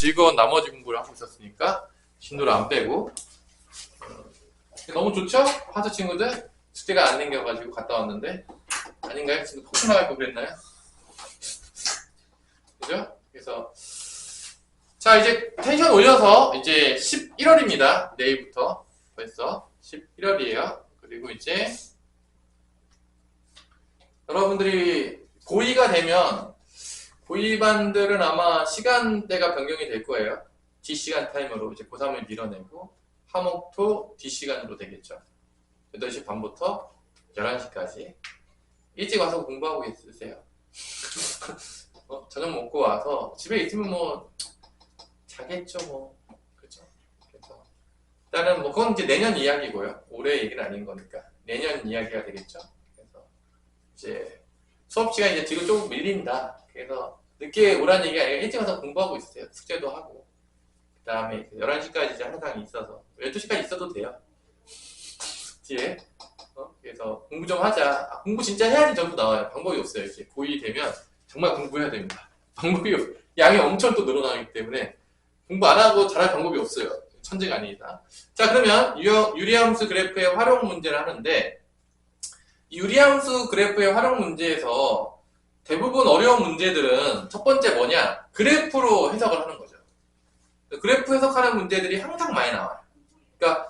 즐거운 나머지 공부를 하고 있었으니까 진도를 안 빼고 너무 좋죠? 하수 친구들 숙제가 안 생겨가지고 갔다 왔는데 아닌가요? 지금 폭풍 나갈 거 그랬나요? 그죠? 그래서 자 이제 텐션 올려서 이제 11월입니다. 내일부터 벌써 11월이에요. 그리고 이제 여러분들이 고2가 되면 고2반들은 아마 시간대가 변경이 될 거예요. D시간 타임으로 이제 고3을 밀어내고 화목토 D시간으로 되겠죠. 8시 반부터 11시까지 일찍 와서 공부하고 있으세요. 저녁 먹고 와서 집에 있으면 뭐 자겠죠 뭐. 그렇죠. 그래서 일단은 뭐 그건 이제 내년 이야기고요. 올해 얘기는 아닌 거니까 내년 이야기가 되겠죠. 그래서 이제 수업 시간이 이제 뒤로 조금 밀린다. 그래서 늦게 오라는 얘기가 아니라 일찍 와서 공부하고 있어요. 숙제도 하고. 그 다음에 11시까지 이제 항상 있어서 12시까지 있어도 돼요. 뒤에. 그래서 공부 좀 하자. 공부 진짜 해야지 전부 나와요. 방법이 없어요. 이제 고2 되면 정말 공부해야 됩니다. 방법이 양이 엄청 또 늘어나기 때문에 공부 안 하고 잘할 방법이 없어요. 천재가 아니다. 자 그러면 유리함수 그래프의 활용 문제를 하는데 유리함수 그래프의 활용 문제에서 대부분 어려운 문제들은 첫 번째 뭐냐? 그래프로 해석을 하는 거죠. 그래프 해석하는 문제들이 항상 많이 나와요. 그러니까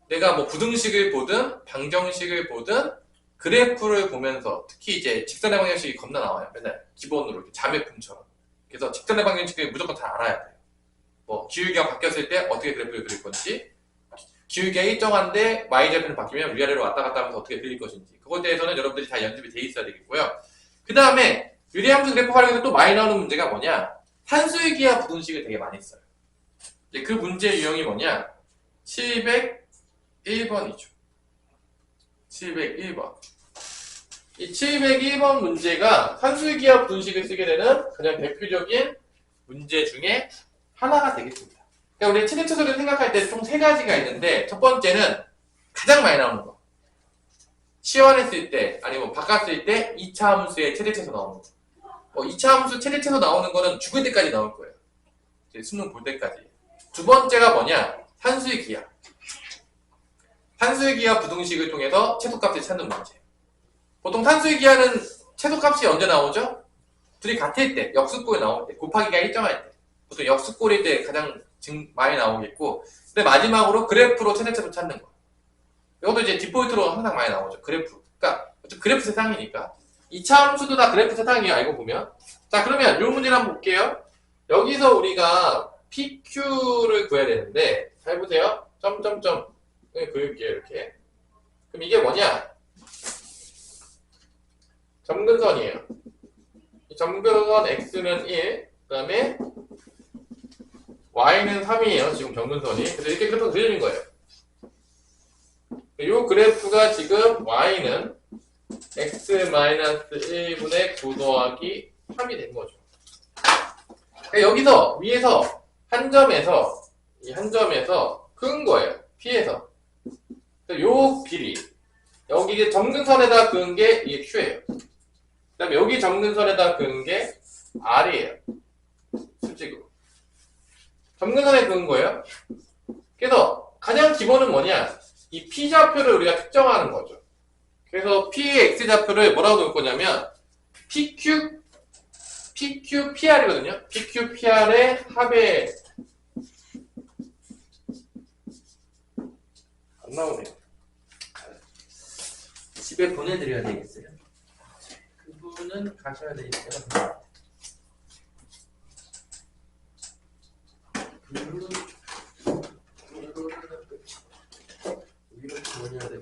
내가 뭐 부등식을 보든 방정식을 보든 그래프를 보면서 특히 이제 직선의 방정식이 겁나 나와요. 맨날 기본으로 이렇게 자매품처럼. 그래서 직선의 방정식을 무조건 다 알아야 돼요. 뭐 기울기가 바뀌었을 때 어떻게 그래프를 그릴 건지, 기울기가 일정한데 y좌표는 바뀌면 위아래로 왔다 갔다 하면서 어떻게 그릴 것인지 그거에 대해서는 여러분들이 다 연습이 돼 있어야 되겠고요. 그 다음에 유리함수 그래프 활용에서 또 많이 나오는 문제가 뭐냐? 산수의 기하 부등식을 되게 많이 써요. 이제 그 문제 유형이 뭐냐? 701번이죠. 701번. 이 701번 문제가 산수의 기하 부등식을 쓰게 되는 가장 대표적인 문제 중에 하나가 되겠습니다. 그러니까 우리 최대차수를 생각할 때 총 3가지가 있는데 첫 번째는 가장 많이 나오는 거. 시원했을 때 아니면 바꿨을 때 2차 함수의 최대차수 나오는 거. 2차 함수 최대차수 나오는 거는 죽을 때까지 나올 거예요. 이제 수능 볼 때까지. 두 번째가 뭐냐? 산수의 기하. 산수의 기하 부등식을 통해서 최소값을 찾는 문제. 보통 산수의 기하는 최소값이 언제 나오죠? 둘이 같을 때, 역수꼴 나올 때, 곱하기가 일정할 때. 보통 역수꼴일 때 가장 많이 나오겠고, 근데 마지막으로 그래프로 최대차수 찾는 거. 이것도 이제 디폴트로 항상 많이 나오죠. 그래프. 그러니까 그래프 세상이니까. 2차 함수도 다 그래프 세상이에요. 알고 보면. 자 그러면 이 문제를 한번 볼게요. 여기서 우리가 PQ를 구해야 되는데 잘 보세요. 점점점 그릴게요. 이렇게. 그럼 이게 뭐냐? 점근선이에요. 이 점근선 X는 1, 그 다음에 Y는 3이에요. 지금 점근선이. 그래서 이렇게 그래프가 그려진 거예요. 이 그래프가 지금 Y는 X-1분의 9 더하기 3이 된 거죠. 그러니까 여기서 위에서 한 점에서 이 한 점에서 큰 거예요. P에서. 요 길이 여기 점근선에다 그은 게 이게 Q예요. 그 다음에 여기 점근선에다 그은 게 R이에요. 수직으로. 점근선에 그은 거예요. 그래서 가장 기본은 뭐냐? 이 P좌표를 우리가 특정하는 거죠. 그래서 P의 X좌표를 뭐라고 놓을 거냐면 PQ, PR이거든요. PQ, PR의 합의 안 나오네요. 집에 보내드려야 되겠어요. 그분은 가셔야 되니까. 보내야 돼.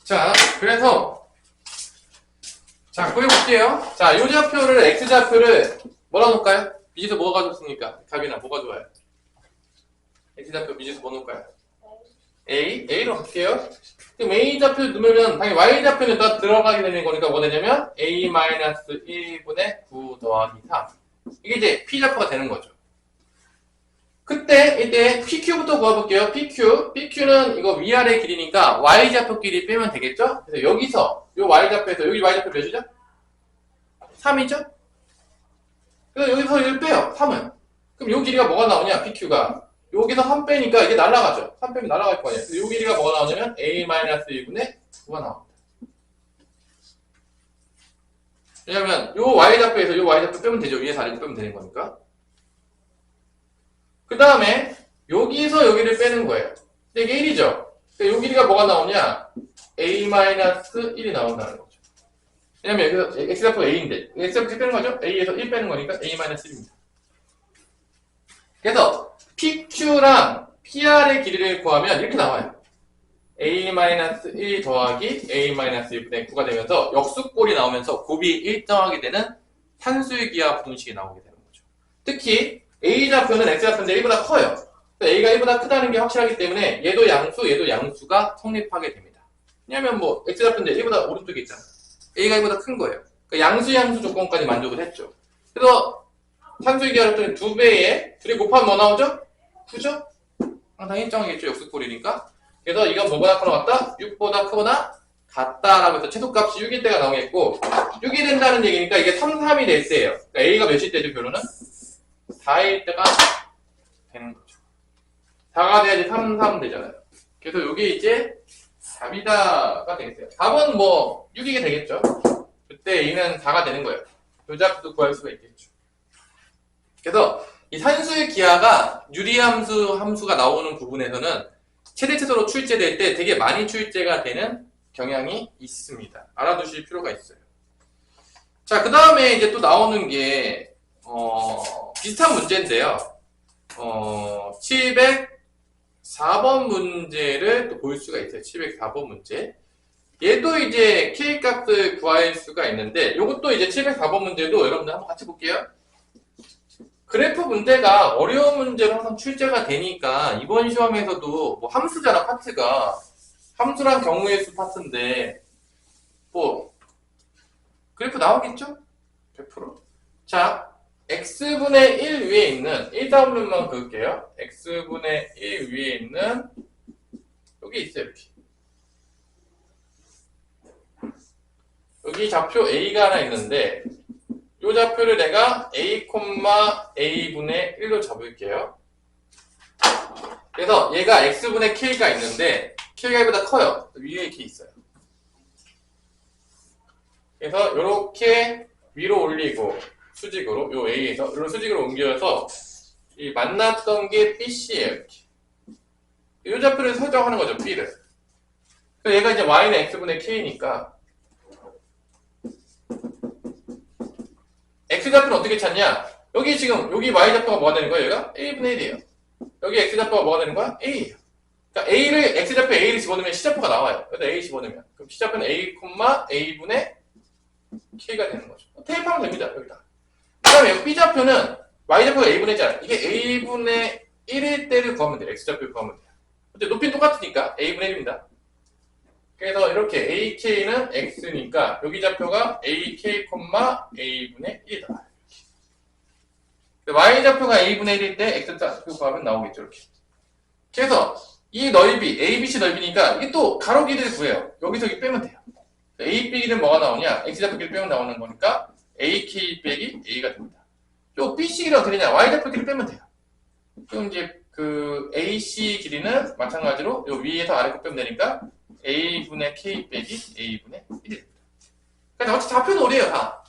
자, 그래서 자, 구해볼게요. 자, 요 좌표를 X좌표를 뭐라 놓을까요? 미지수 뭐가 좋습니까? 갑이나 뭐가 좋아요? X좌표 미지수 뭐 놓을까요? A로 갈게요. 그럼 A좌표 넣으면 당연히 Y좌표는 다 들어가게 되는 거니까 뭐 되냐면 A-1분의 9 더하기 3. 이게 이제 P좌표가 되는 거죠. 이때 PQ부터 구해볼게요. PQ는 이거 위아래 길이니까 Y좌표 길이 빼면 되겠죠? 그래서 여기서 요 Y좌표에서 여기 Y좌표 몇이죠? 3이죠? 그래서 여기서 1 빼요. 3은. 그럼 요 길이가 뭐가 나오냐? PQ가. 여기서 3 빼니까 이게 날아가죠. 3 빼면 날아갈 거 아니에요. 요 길이가 뭐가 나오냐면 A-1분의 9가 나옵니다. 왜냐면 요 y좌표에서 요 y좌표 빼면 되죠. 위에서 아래로 빼면 되는 거니까. 그 다음에 여기서 여기를 빼는 거예요. 근데 이게 1이죠. 그러니까 요 길이가 뭐가 나오냐? A-1이 나온다는 거죠. 왜냐면 여기서 x좌표가 a인데 x좌표 빼는 거죠? a에서 1 빼는 거니까 A-1입니다. 그래서 PQ랑 PR의 길이를 구하면 이렇게 나와요. A-1 더하기 A-1분의 9가 되면서 역수꼴이 나오면서 곱이 일정하게 되는 산수의 기하 부등식이 나오게 되는 거죠. 특히 A좌표는 X좌표인데 1보다 커요. A가 1보다 크다는 게 확실하기 때문에 얘도 양수가 성립하게 됩니다. 왜냐면 뭐 X좌표인데 1보다 오른쪽에 있잖아. A가 1보다 큰 거예요. 그러니까 양수 조건까지 만족을 했죠. 그래서 산수의 기하를 했더니 2배에 2이 곱하면 뭐 나오죠? 9죠? 항상 일정하겠죠. 역수꼴이니까. 그래서 이건 뭐보다 크거나 같다? 6보다 크거나 같다라고 해서 최소값이 6일 때가 나오겠고 6이 된다는 얘기니까 이게 3, 3이 될 때예요. 그러니까 A가 몇일 때죠? 결론은? 4일 때가 되는 거죠. 4가 돼야지 3, 3 되잖아요. 그래서 이게 이제 답이다가 되겠어요. 답은 뭐 6이게 되겠죠. 그때 A는 4가 되는 거예요. 요잡도 구할 수가 있겠죠. 그래서 이 산수의 기하가 함수가 나오는 부분에서는 최대 최소로 출제될 때 되게 많이 출제가 되는 경향이 있습니다. 알아두실 필요가 있어요. 자, 그 다음에 이제 또 나오는 게 비슷한 문제인데요. 704번 문제를 또 볼 수가 있어요. 704번 문제. 얘도 이제 K값을 구할 수가 있는데, 요것도 이제 704번 문제도 여러분들 한번 같이 볼게요. 그래프 문제가 어려운 문제로 항상 출제가 되니까, 이번 시험에서도 뭐 함수잖아, 파트가. 함수란 경우의 수 파트인데, 뭐, 그래프 나오겠죠? 100%. 자, x분의 1 위에 있는 1다운면만 그을게요. x분의 1 위에 있는 여기 있어요. 이렇게. 여기 좌표 a가 하나 있는데 이 좌표를 내가 a, a분의 1로 잡을게요. 그래서 얘가 x분의 k가 있는데 k가 1보다 커요. 위에 이렇게 있어요. 그래서 이렇게 위로 올리고 수직으로 요 A에서 이런 수직으로 옮겨서 이 만났던 게 BC예요. 이렇게. 이 좌표를 설정하는 거죠. B를. 그래서 얘가 이제 Y는 X분의 K니까 X좌표는 어떻게 찾냐? 여기 지금 여기 Y좌표가 뭐가 되는 거예요? 얘가 A분의 1이에요. 여기 X좌표가 뭐가 되는 거야? A예요. 그러니까 A를 X좌표 A를 집어넣으면 C좌표가 나와요. 그래서 A 집어넣으면 그럼 C좌표는 A, A분의 K가 되는 거죠. 테이프하면 됩니다. 여기다. 그 다음에 여기 B좌표는 Y좌표가 A분의 1이잖아. 이게 A분의 1일 때를 구하면 돼요. X좌표를 구하면 돼요. 근데 높이는 똑같으니까 A분의 1입니다. 그래서 이렇게 AK는 X니까 여기 좌표가 AK, A분의 1이다. Y좌표가 A분의 1일 때 X좌표 구하면 나오겠죠. 이렇게. 그래서 이 넓이, ABC 넓이니까 이게 또 가로 길이를 구해요. 여기서 여기 빼면 돼요. A 빼기는 뭐가 나오냐? X좌표 길이 빼면 나오는 거니까 AK 빼기 A가 됩니다. 요 BC 길이가 어떻게 되냐? Y좌표 길이 빼면 돼요. 그럼 이제 그 AC 길이는 마찬가지로 요 위에서 아래 거 빼면 되니까 A분의 K 빼기 A분의 1이 됩니다. 그러니까 어차피 좌표놀이에요, 다.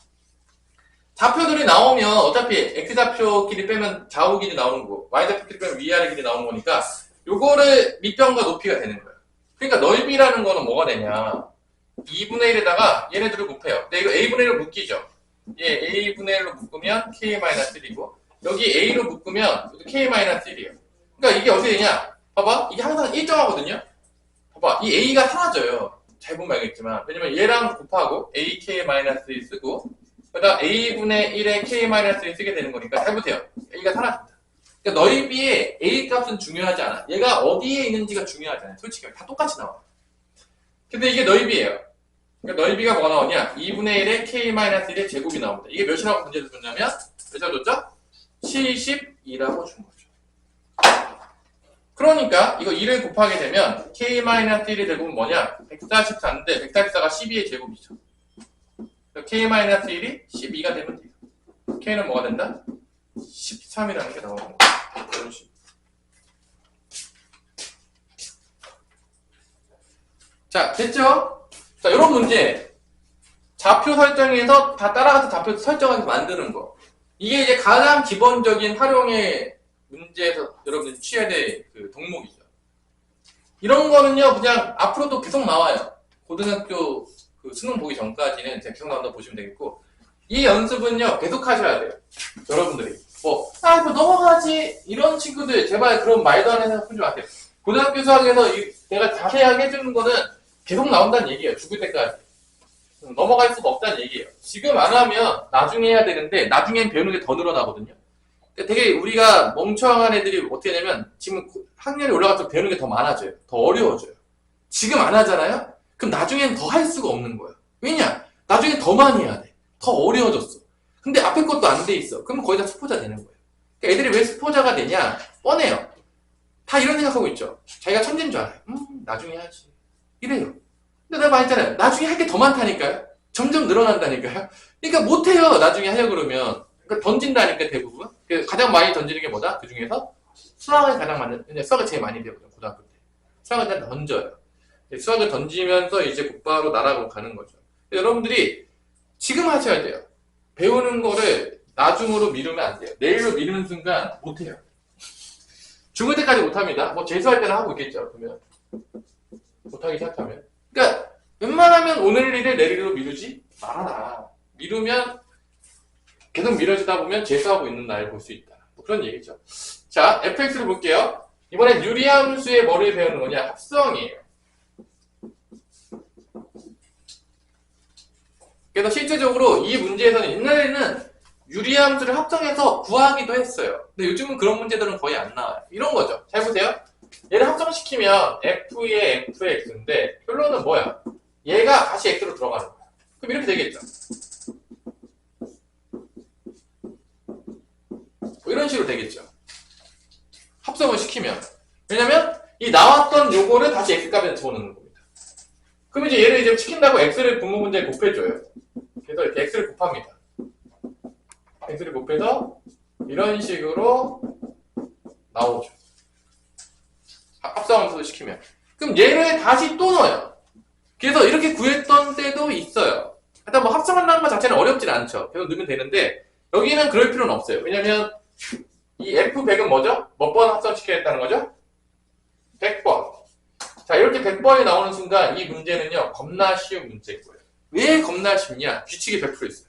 좌표들이 나오면 어차피 X좌표 길이 빼면 좌우 길이 나오는 거고 Y좌표 길이 빼면 위아래 길이 나오는 거니까 요거를 밑변과 높이가 되는 거예요. 그러니까 넓이라는 거는 뭐가 되냐? 2분의 1에다가 얘네들을 곱해요. 근데 이거 A분의 1로 묶이죠. 얘 A분의 1로 묶으면 K-1이고 여기 A로 묶으면 K-1이에요. 그러니까 이게 어떻게 되냐? 봐봐. 이게 항상 일정하거든요. 봐봐. 이 A가 사라져요. 잘 보면 알겠지만. 왜냐면 얘랑 곱하고 AK-1 쓰고 그러다 A분의 1에 K-1을 쓰게 되는 거니까 잘 보세요. A가 사라집니다. 그러니까 넓이의 A 값은 중요하지 않아. 얘가 어디에 있는지가 중요하지 않아요. 솔직히 다 똑같이 나와. 근데 이게 넓이에요. 그러니까 넓이가 뭐가 나오냐? 2분의 1에 K-1의 제곱이 나옵니다. 이게 몇이라고 문제를 줬냐면 몇이라고 줬죠? 72라고 준 거죠. 그러니까 이거 2를 곱하게 되면 K-1의 제곱은 뭐냐? 144인데 144가 12의 제곱이죠. k-1이 12가 되면 돼요. k는 뭐가 된다? 13이라는 게 나오는 거예요. 이런 식으로. 자, 됐죠? 자, 이런 문제. 좌표 설정에서 다 따라가서 좌표 설정해서 만드는 거. 이게 이제 가장 기본적인 활용의 문제에서 여러분들이 취해야 될 그 덕목이죠. 이런 거는요, 그냥 앞으로도 계속 나와요. 고등학교 그 수능 보기 전까지는 그냥 계속 나온다고 보시면 되겠고, 이 연습은요, 계속 하셔야 돼요. 여러분들이. 뭐 넘어가지. 이런 친구들, 제발 그런 말도 안 해서 하지 마세요. 고등학교 수학에서 내가 자세하게 해주는 거는 계속 나온다는 얘기예요. 죽을 때까지. 넘어갈 수가 없다는 얘기예요. 지금 안 하면 나중에 해야 되는데, 나중엔 배우는 게 더 늘어나거든요. 되게 우리가 멍청한 애들이 어떻게 되냐면, 지금 학년이 올라갈수록 배우는 게 더 많아져요. 더 어려워져요. 지금 안 하잖아요? 그럼 나중엔 더 할 수가 없는 거예요. 왜냐? 나중엔 더 많이 해야 돼. 더 어려워졌어. 근데 앞에 것도 안 돼 있어. 그러면 거의 다 수포자 되는 거예요. 그러니까 애들이 왜 수포자가 되냐? 뻔해요. 다 이런 생각하고 있죠. 자기가 천재인 줄 알아요. 나중에 해야지. 이래요. 근데 내가 말했잖아요. 나중에 할 게 더 많다니까요. 점점 늘어난다니까요. 그러니까 못해요. 나중에 하려고 그러면. 그러니까 던진다니까 대부분. 가장 많이 던지는 게 뭐다? 그 중에서 수학을 가장 많이, 수학을 제일 많이 배우거든요. 고등학교 때. 수학을 그냥 던져요. 수학을 던지면서 이제 곧바로 나락으로 가는 거죠. 여러분들이 지금 하셔야 돼요. 배우는 거를 나중으로 미루면 안 돼요. 내일로 미루는 순간 못해요. 죽을 때까지 못합니다. 뭐 재수할 때는 하고 있겠죠. 그러면 못하기 시작하면. 그러니까 웬만하면 오늘 일을 내일로 미루지 말아라. 미루면 계속 미뤄지다 보면 재수하고 있는 날 볼 수 있다. 뭐 그런 얘기죠. 자, fx를 볼게요. 이번엔 유리함수의 뭐를 배우는 거냐? 합성이에요. 그래서 실제적으로 이 문제에서는 옛날에는 유리함수를 합성해서 구하기도 했어요. 근데 요즘은 그런 문제들은 거의 안 나와요. 이런 거죠. 잘 보세요. 얘를 합성시키면 f의 fx인데 결론은 뭐야? 얘가 다시 x로 들어가는 거야. 그럼 이렇게 되겠죠. 뭐 이런 식으로 되겠죠. 합성을 시키면. 왜냐면 이 나왔던 요거를 다시 x값에 집어넣는 겁니다. 그럼 이제 얘를 이제 시킨다고 x를 분모 문제에 곱해줘요. 그래서 이렇게 x를 곱합니다. x를 곱해서 이런 식으로 나오죠. 합성함수를 시키면. 그럼 얘를 다시 또 넣어요. 그래서 이렇게 구했던 때도 있어요. 일단 뭐 합성한다는 것 자체는 어렵진 않죠. 계속 넣으면 되는데 여기는 그럴 필요는 없어요. 왜냐면 이 f100은 뭐죠? 몇 번 합성시켜야겠다는 거죠? 100번. 자, 이렇게 100번이 나오는 순간 이 문제는요, 겁나 쉬운 문제고요. 왜 겁나 쉽냐? 규칙이 100% 있어요.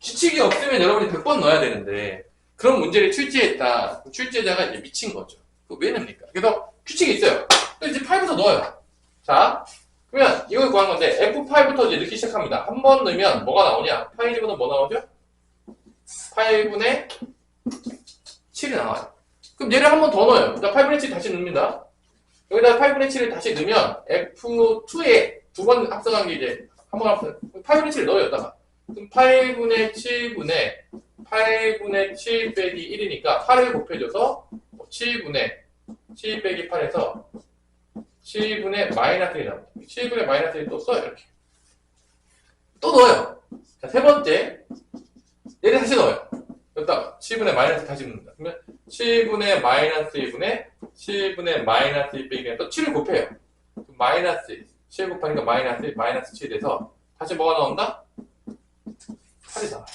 규칙이 없으면 여러분이 100번 넣어야 되는데 그런 문제를 출제했다. 출제자가 이제 미친 거죠. 그거 왜 냅니까? 그래서 규칙이 있어요. 또 이제 8부터 넣어요. 자, 그러면 이걸 구한 건데 F8부터 이제 넣기 시작합니다. 한 번 넣으면 뭐가 나오냐? 8 집어넣으면 뭐 나오죠? 8분의 7이 나와요. 그럼 얘를 한 번 더 넣어요. 그러니까 8분의 7 다시 넣습니다. 여기다 8분의 7을 다시 넣으면 F2에 두 번 합성한 게 이제 한 번 합성, 8분의 7을 넣어요, 여기다가. 그럼 8분의 7 빼기 1이니까 8을 곱해줘서 7분의 7 빼기 8에서 7분의 마이너스 1이 나옵니다. 7분의 마이너스 1 또 써요, 이렇게. 또 넣어요. 자, 세 번째. 얘를 다시 넣어요. 여기다가 7분의 마이너스 다시 넣는다. 그러면 7분의 마이너스 1분의 7분의 마이너스 1 빼기 또 7을 곱해요. 마이너스 1. 7 곱하니까 마이너스 1, 마이너스 7 돼서 다시 뭐가 나온다? 8이 나와요.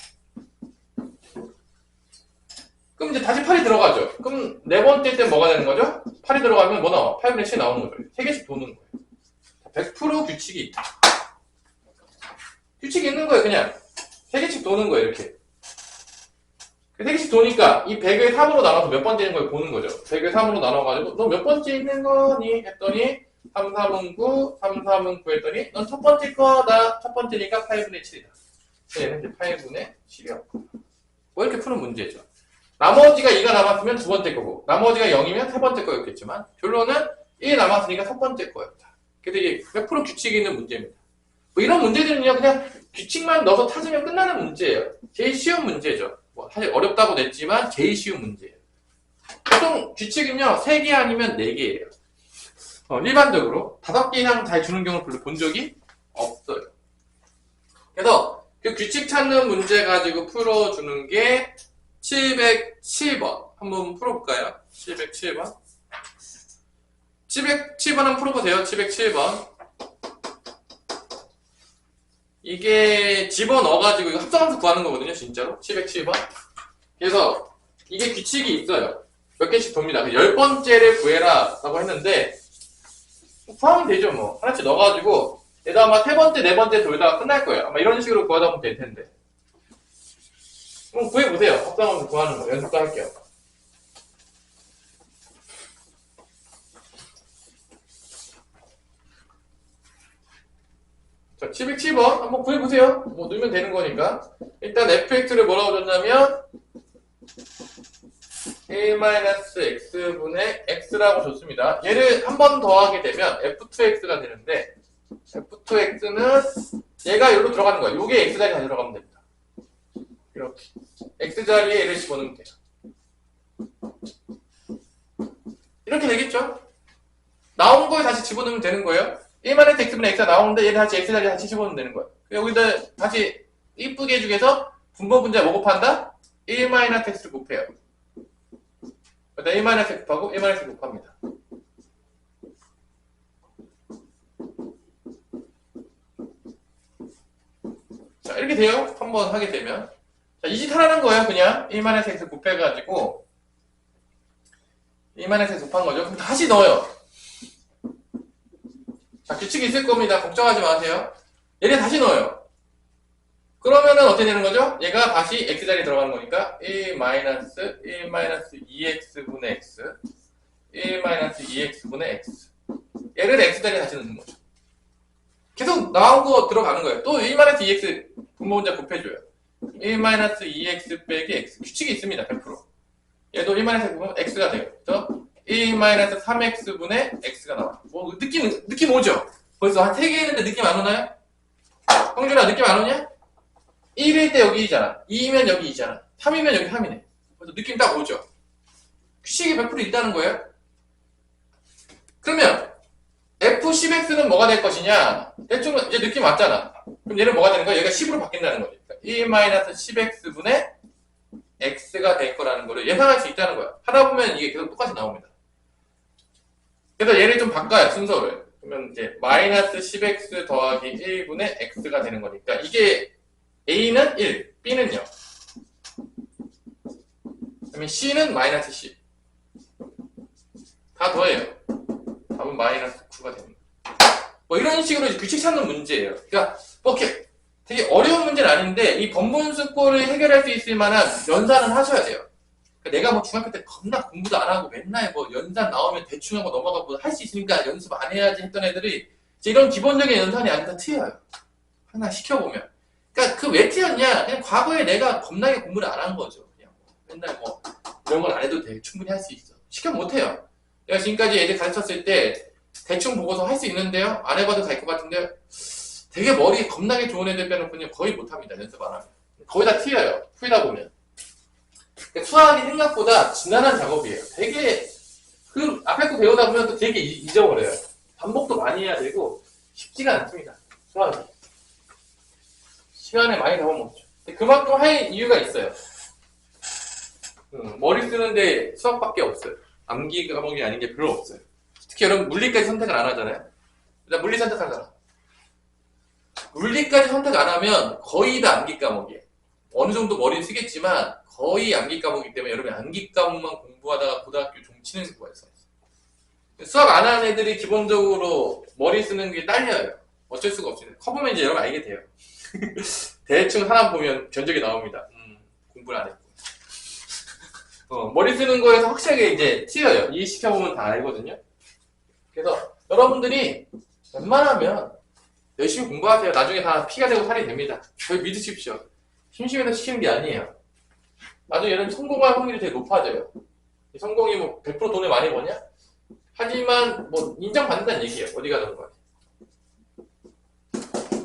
그럼 이제 다시 8이 들어가죠. 그럼 네 번째 때 뭐가 되는 거죠? 8이 들어가면 뭐 나와? 8분의 7 나오는 거예요. 3개씩 도는 거예요. 100% 규칙이 있다. 규칙이 있는 거예요, 그냥. 3개씩 도는 거예요, 이렇게. 3개씩 도니까 이 100을 3으로 나눠서 몇 번째 있는 걸 보는 거죠. 100을 3으로 나눠가지고 너 몇 번째 있는 거니? 했더니 3, 3은 9, 3, 3은 9 했더니 넌 첫 번째 거다. 첫 번째니까 8분의 7이다. 얘는 이제 8분의 7이요. 뭐 이렇게 푸는 문제죠. 나머지가 2가 남았으면 두 번째 거고 나머지가 0이면 세 번째 거였겠지만 결론은 1이 남았으니까 첫 번째 거였다. 그래서 이게 100% 규칙이 있는 문제입니다. 뭐 이런 문제들은요 그냥 규칙만 넣어서 찾으면 끝나는 문제예요. 제일 쉬운 문제죠. 뭐 사실 어렵다고 냈지만 제일 쉬운 문제예요. 보통 규칙은요 3개 아니면 4개예요. 일반적으로 5개 이상 잘 주는 경우를 별로 본 적이 없어요. 그래서 그 규칙 찾는 문제 가지고 풀어주는 게 707번. 한번 풀어볼까요? 707번. 707번 한번 풀어보세요. 707번. 이게 집어넣어가지고 이거 합성함수 구하는 거거든요. 진짜로. 707번. 그래서 이게 규칙이 있어요. 몇 개씩 돕니다. 10번째를 구해라 라고 했는데 구하면 되죠 뭐. 하나씩 넣어가지고 얘도 아마 3번째, 4번째 돌다가 끝날 거예요. 아마 이런 식으로 구하다 보면 될 텐데. 그럼 구해보세요. 합성함수 구하는 거. 연습도 할게요. 자, 707번 한번 구해보세요. 뭐 넣으면 되는 거니까. 일단 fx를 뭐라고 줬냐면 1-x분의 x라고 줬습니다. 얘를 한 번 더하게 되면 f2x가 되는데 f2x는 얘가 여기로 들어가는 거예요. 요게 x자리 다 들어가면 됩니다. 이렇게 x자리에 얘를 집어넣으면 돼요. 이렇게 되겠죠? 나온 거에 다시 집어넣으면 되는 거예요. 1-x분의 x가 나오는데 얘를 다시 x자리에 다시 집어넣으면 되는 거예요. 여기다 다시 이쁘게 해주기 위해서 분모 분자 뭐 곱한다? 1-x를 곱해요. 일단 1-x 곱하고 1-x 곱합니다. 자, 이렇게 돼요. 한번 하게 되면. 자, 이 짓 하라는 거예요. 그냥 1-x 곱해가지고 1-x 곱한 거죠. 그럼 다시 넣어요. 자, 규칙이 있을 겁니다. 걱정하지 마세요. 얘를 다시 넣어요. 그러면은 어떻게 되는 거죠? 얘가 다시 x자리에 들어가는 거니까 1-2x분의 x 1-2x분의 x 얘를 x자리에 다시 넣는 거죠. 계속 나온 거 들어가는 거예요. 또 1-2x 분모 분자 곱해줘요. 1-2x 빼기 x 규칙이 있습니다. 100%. 얘도 1-x 곱하면 x가 돼요. 그래서 1-3x분의 x가 나와요. 뭐 느낌 오죠? 벌써 한 3개 있는데 느낌 안 오나요? 형준아 느낌 안 오냐? 1일 때 여기 2잖아. 2이면 여기 2잖아. 3이면 여기 3이네. 그래서 느낌 딱 오죠? 규칙이 100% 있다는 거예요. 그러면 f10x는 뭐가 될 것이냐? 대충 이제 느낌 왔잖아. 그럼 얘는 뭐가 되는 거야? 얘가 10으로 바뀐다는 거지. 1-10x분의 x가 될 거라는 거를 예상할 수 있다는 거야. 하다 보면 이게 계속 똑같이 나옵니다. 그래서 얘를 좀 바꿔요, 순서를. 그러면 이제 -10x 더하기 1분의 x가 되는 거니까 이게 A는 1, B는요. 그러면 C는 -10. 다 더해요. 답은 -9가 됩니다. 뭐 이런 식으로 규칙 찾는 문제예요. 그러니까 뭐 이렇게 되게 어려운 문제는 아닌데 이 번분수꼴을 해결할 수 있을 만한 연산은 하셔야 돼요. 그러니까 내가 뭐 중학교 때 겁나 공부도 안 하고 맨날 뭐 연산 나오면 대충 하고 넘어가고 할 수 있으니까 연습 안 해야지 했던 애들이 이제 이런 기본적인 연산이 아니다 틀려요. 하나 시켜보면. 그러니까 그 왜 틀렸냐? 그냥 과거에 내가 겁나게 공부를 안 한 거죠. 그냥 맨날 뭐 이런 건 안 해도 돼. 충분히 할 수 있어. 시켜 못 해요. 내가 지금까지 애들 가르쳤을 때 대충 보고서 할 수 있는데요. 안 해봐도 될 것 같은데 되게 머리 겁나게 좋은 애들 빼놓고는 거의 못 합니다. 연습 안 하면. 거의 다 틀려요. 풀다 보면. 그러니까 수학이 생각보다 지난한 작업이에요. 되게 그 앞에 거 배우다 보면 또 되게 잊어버려요. 반복도 많이 해야 되고 쉽지가 않습니다. 수학이. 시간에 많이 잡아먹죠. 그만큼 할 이유가 있어요. 머리 쓰는데 수학밖에 없어요. 암기 과목이 아닌 게 별로 없어요. 특히 여러분 물리까지 선택을 안 하잖아요. 일단 물리 선택하잖아. 물리까지 선택 안 하면 거의 다 암기 과목이에요. 어느 정도 머리는 쓰겠지만 거의 암기 과목이기 때문에 여러분이 암기 과목만 공부하다가 고등학교 종치는 수가 있어요. 수학 안 하는 애들이 기본적으로 머리 쓰는 게 딸려요. 어쩔 수가 없어요. 커보면 이제 여러분 알게 돼요. 대충 하나 보면 견적이 나옵니다. 공부를 안 했고. 머리 쓰는 거에서 확실하게 이제 튀어요. 이해시켜보면 다 알거든요. 그래서 여러분들이 웬만하면 열심히 공부하세요. 나중에 다 피가 되고 살이 됩니다. 저희 믿으십시오. 심심해서 시키는 게 아니에요. 나중에 얘는 성공할 확률이 되게 높아져요. 성공이 뭐 100% 돈을 많이 버냐? 하지만 뭐 인정받는다는 얘기예요. 어디 가든 거야.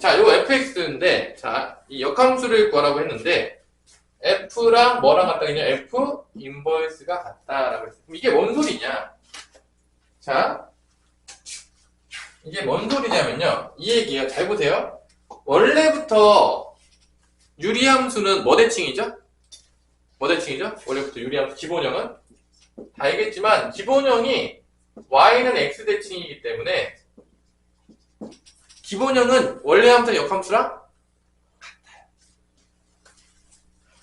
자, 요 fx인데, 자, 이 역함수를 구하라고 했는데, f랑 뭐랑 같다냐? f 인버스가 같다라고 했어요. 그럼 이게 뭔 소리냐? 자, 이게 뭔 소리냐면요. 이 얘기예요. 잘 보세요. 원래부터 유리함수는 뭐 대칭이죠? 뭐 대칭이죠? 원래부터 유리함수 기본형은 다 알겠지만 기본형이 y는 x 대칭이기 때문에 기본형은 원래 함수랑 역함수랑 같아요.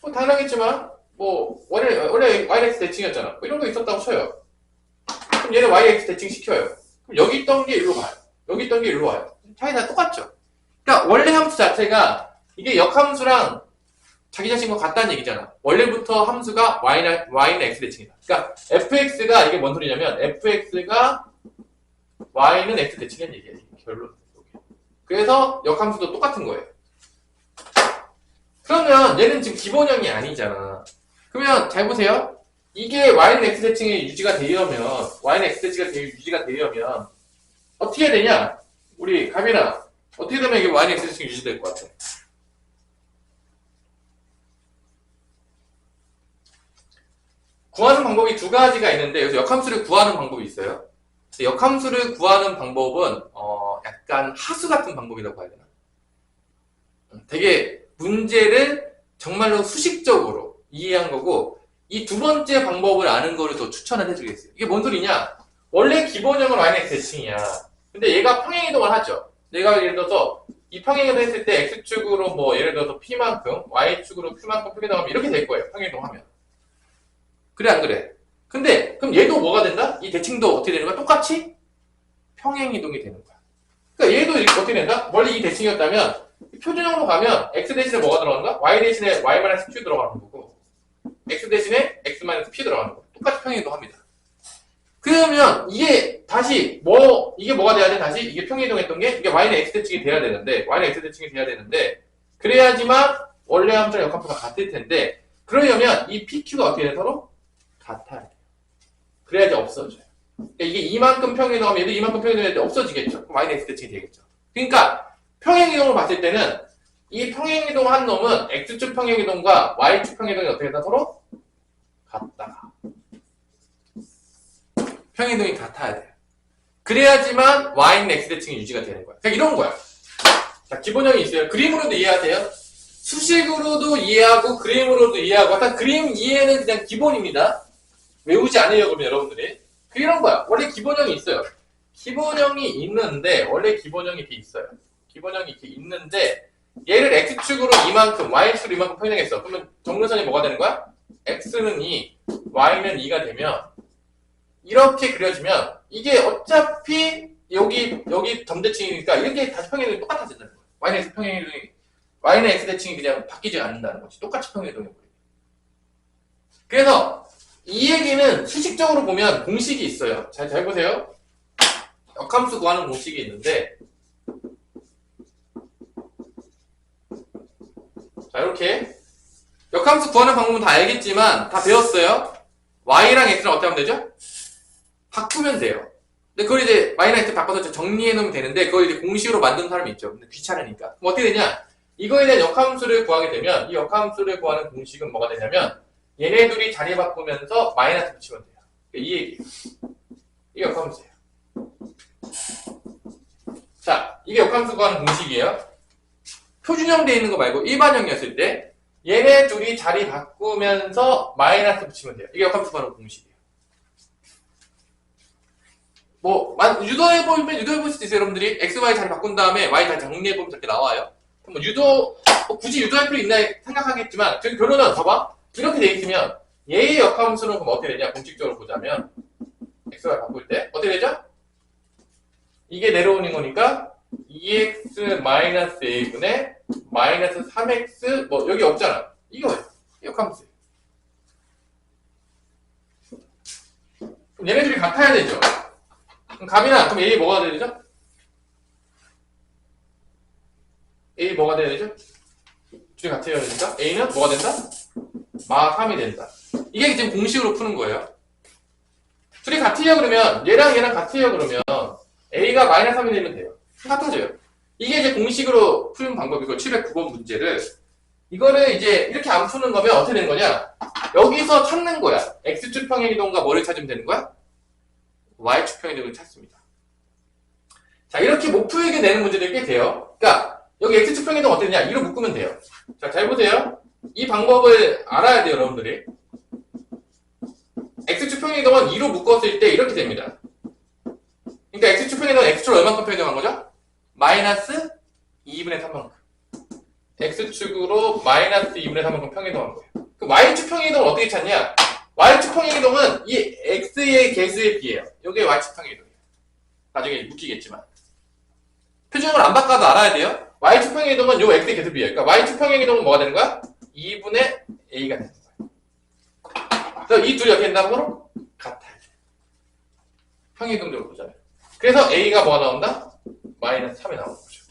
뭐 당연하겠지만 뭐 원래 y는 x 대칭이었잖아. 뭐 이런 거 있었다고 쳐요. 그럼 얘는 y x 대칭 시켜요. 그럼 여기 있던 게 일로 가요. 여기 있던 게 일로 와요. 차이 다 똑같죠. 그러니까 원래 함수 자체가 이게 역함수랑 자기 자신과 같다는 얘기잖아. 원래부터 함수가 y는 x 대칭이다. 그러니까 fx가 이게 뭔 소리냐면 fx가 y는 x 대칭이라는 얘기예요. 결론. 그래서 역함수도 똑같은 거예요. 그러면 얘는 지금 기본형이 아니잖아. 그러면 잘 보세요. 이게 y는 x 대칭이 유지가 되려면 y는 x 대칭이 유지가 되려면 어떻게 해야 되냐? 우리 가빈아 어떻게 되면 이게 y는 x 대칭이 유지될 것 같아? 구하는 방법이 두 가지가 있는데 여기서 역함수를 구하는 방법이 있어요. 역함수를 구하는 방법은 약간 하수 같은 방법이라고 해야 되나? 되게 문제를 정말로 수식적으로 이해한 거고 이 두 번째 방법을 아는 거를 더 추천을 해주겠어요. 이게 뭔 소리냐? 원래 기본형은 y는 x 대칭이야. 근데 얘가 평행이동을 하죠. 내가 예를 들어서 이 평행이동 했을 때 x축으로 뭐 예를 들어서 p만큼 y축으로 q만큼 평행이동하면 이렇게 될 거예요. 평행이동하면. 그래 안 그래? 근데 그럼 얘도 뭐가 된다? 이 대칭도 어떻게 되는 거야? 똑같이 평행이동이 되는 거야. 그러니까 얘도 이렇게 어떻게 된다? 원래 이 대칭이었다면 표준형으로 가면 x 대신에 뭐가 들어가는 거야? y 대신에 y-q 들어가는 거고 x 대신에 x-p 들어가는 거고 똑같이 평행이동합니다. 그러면 이게 다시 이게 뭐가 돼야 돼? 다시 이게 평행이동했던 게 이게 y는 x 대칭이 돼야 되는데 y는 x 대칭이 돼야 되는데 그래야지만 원래 함수랑 역함수가 같을 텐데 그러려면 이 pq가 어떻게 돼? 서로 같아야 돼요. 그래야지 없어져요. 그러니까 이게 이만큼 평행이동하면 얘도 이만큼 평행이동할 때 없어지겠죠. 그럼 y는 x 대칭이 되겠죠. 그러니까 평행이동을 봤을 때는 이 평행이동한 놈은 x축 평행이동과 y축 평행이동이 어떻게 된다? 서로 같다. 평행이동이 같아야 돼요. 그래야지만 y는 x 대칭이 유지가 되는 거야. 그러니까 이런 거야. 자, 기본형이 있어요. 그림으로도 이해하세요. 수식으로도 이해하고 그림으로도 이해하고 일단 그림 이해는 그냥 기본입니다. 외우지 않으려고 그러면 여러분들이 이런 거야. 원래 기본형이 있어요. 기본형이 있는데 원래 기본형이 이렇게 있어요. 기본형이 이렇게 있는데 얘를 x축으로 이만큼 y축으로 이만큼 평행했어. 그러면 정근선이 뭐가 되는 거야? x는 2, y는 2가 되면 이렇게 그려지면 이게 어차피 여기 점대칭이니까 이렇게 다시 평행이동이 똑같아진다는 거야. y는 x 대칭이 그냥 바뀌지 않는다는 거지. 똑같이 평행이동해 버려. 그래서 이 얘기는 수식적으로 보면 공식이 있어요. 잘 보세요. 역함수 구하는 공식이 있는데 자 이렇게 역함수 구하는 방법은 다 알겠지만 다 배웠어요. y랑 x랑 어떻게 하면 되죠? 바꾸면 돼요. 근데 그걸 이제 y랑 x 바꿔서 정리해 놓으면 되는데 그걸 이제 공식으로 만드는 사람이 있죠. 근데 귀찮으니까. 그럼 어떻게 되냐? 이거에 대한 역함수를 구하게 되면 이 역함수를 구하는 공식은 뭐가 되냐면 얘네 둘이 자리 바꾸면서 마이너스 붙이면 돼요. 이 얘기예요. 이게 역함수예요. 자, 이게 역함수 구하는 공식이에요. 표준형 돼 있는 거 말고 일반형이었을 때 얘네 둘이 자리 바꾸면서 마이너스 붙이면 돼요. 이게 역함수 구하는 공식이에요. 뭐 유도해볼 수도 있어요. 여러분들이 x, y 자리 바꾼 다음에 y 자리 정리해보면 이렇게 나와요. 뭐 굳이 유도할 필요 있나 생각하겠지만 결론은 봐봐. 이렇게 돼 있으면 얘의 역함수는 그럼 어떻게 되냐? 공식적으로 보자면 x, y 바꿀 때 어떻게 되죠? 이게 내려오는 거니까 2x-a분의 마이너스 3x 뭐 여기 없잖아. 이거예요. 역함수예요. 그럼 얘네들이 같아야 되죠. 그럼 가빈아, 그럼 A 뭐가 돼야 되죠? A 뭐가 돼야 되죠? 둘이 같아야 되니까 A는 뭐가 된다? 마 3이 된다. 이게 지금 공식으로 푸는 거예요. 둘이 같으려 그러면 얘랑 얘랑 같으려 그러면 A가 마이너스 3이 되면 돼요. 같아져요. 이게 이제 공식으로 푸는 방법이고 709번 문제를 이거를 이제 이렇게 안 푸는 거면 어떻게 되는 거냐? 여기서 찾는 거야. X축 평행이동과 뭐를 찾으면 되는 거야? Y축 평행이동을 찾습니다. 자, 이렇게 못 풀게 되는 문제들이 꽤 돼요. 그러니까 여기 x축평 이동 어떻게 되냐? 2로 묶으면 돼요. 자, 잘 보세요. 이 방법을 알아야 돼요, 여러분들이. x축평 이동은 2로 묶었을 때 이렇게 됩니다. 그러니까 x축평 이동은 x축을 얼만큼 평이동한 거죠? 마이너스 2분의 3만큼. x축으로 마이너스 2분의 3만큼 평이동한 거예요. 그 y축 평이동은 어떻게 찾냐? y축 평이동은 이 x의 개수에 비해요. 이게 y축 평이동이에요. 나중에 묶이겠지만. 표준형을 안 바꿔도 알아야 돼요. y축 평이동은 요 x의 개수 비해요. 그러니까 y축 평이동은 뭐가 되는 거야? 2분의 a가 되는 거예요. 그래서 이 둘이 어떻게 된다고? 같아요. 평이동적으로 보잖아요. 그래서 a가 뭐가 나온다? 마이너스 3이 나오는 거죠.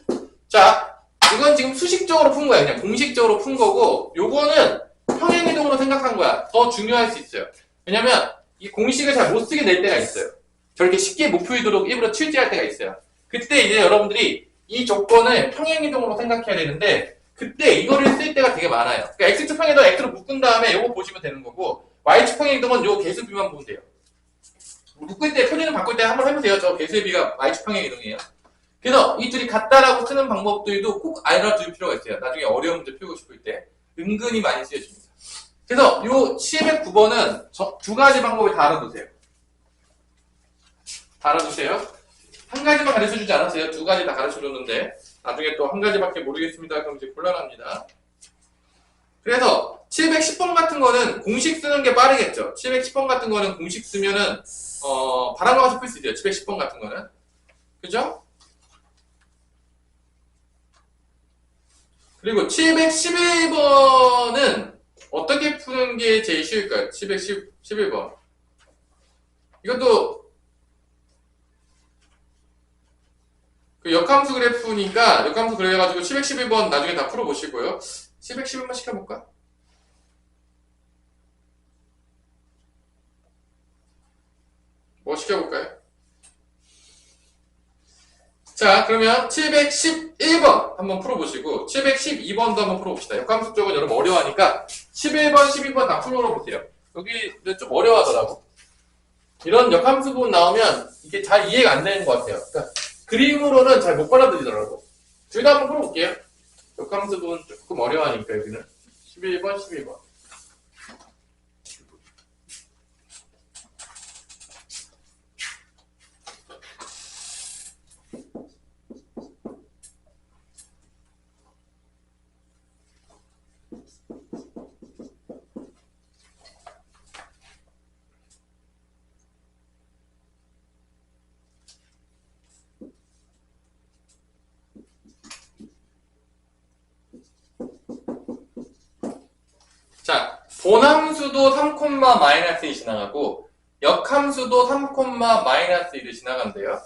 자, 이건 지금 수식적으로 푼 거야. 그냥 공식적으로 푼 거고, 요거는 평행이동으로 생각한 거야. 더 중요할 수 있어요. 왜냐면 이 공식을 잘 못 쓰게 될 때가 있어요. 저렇게 쉽게 못 풀도록 일부러 출제할 때가 있어요. 그때 이제 여러분들이 이 조건을 평행이동으로 생각해야 되는데, 그때 이거를 쓸 때가 되게 많아요. 그러니까 x축 평행이동 x로 묶은 다음에 요거 보시면 되는 거고, y축 평행이동은 요 개수 비만 보면 돼요. 묶을 때, 표준을 바꿀 때 한번 해보세요. 저 개수의 비가 y축 평행이동이에요. 그래서 이 둘이 같다라고 쓰는 방법들도 꼭 알아둘 필요가 있어요. 나중에 어려운 문제 풀고 싶을 때 은근히 많이 쓰여집니다. 그래서 요 709번은 두 가지 방법을 다 알아두세요. 다 알아두세요. 한 가지만 가르쳐주지 않았어요. 두 가지 다 가르쳐줬는데 나중에 또 한 가지밖에 모르겠습니다. 그럼 이제 곤란합니다. 그래서 710번 같은 거는 공식 쓰는 게 빠르겠죠. 710번 같은 거는 공식 쓰면은 바람과 같이 풀 수 있어요. 710번 같은 거는. 그죠? 그리고 711번은 어떻게 푸는 게 제일 쉬울까요? 711번. 이것도 그 역함수 그래프니까 역함수 그래가지고 711번 나중에 다 풀어보시고요. 711번 시켜볼까? 뭐 시켜볼까요? 자, 그러면 711번 한번 풀어보시고 712번도 한번 풀어봅시다. 역함수 쪽은 여러분 어려워하니까 11번, 12번 다 풀어보세요. 여기 좀 어려워하더라고. 이런 역함수 부분 나오면 이게 잘 이해가 안 되는 것 같아요. 그러니까 그림으로는 잘 못 받아들이더라고. 둘 다 한번 풀어볼게요. 역함수 부분 조금 어려워하니까 여기는 11번, 12번. 자, 본함수도 3,-1이 지나가고 역함수도 3,-1을 지나간대요.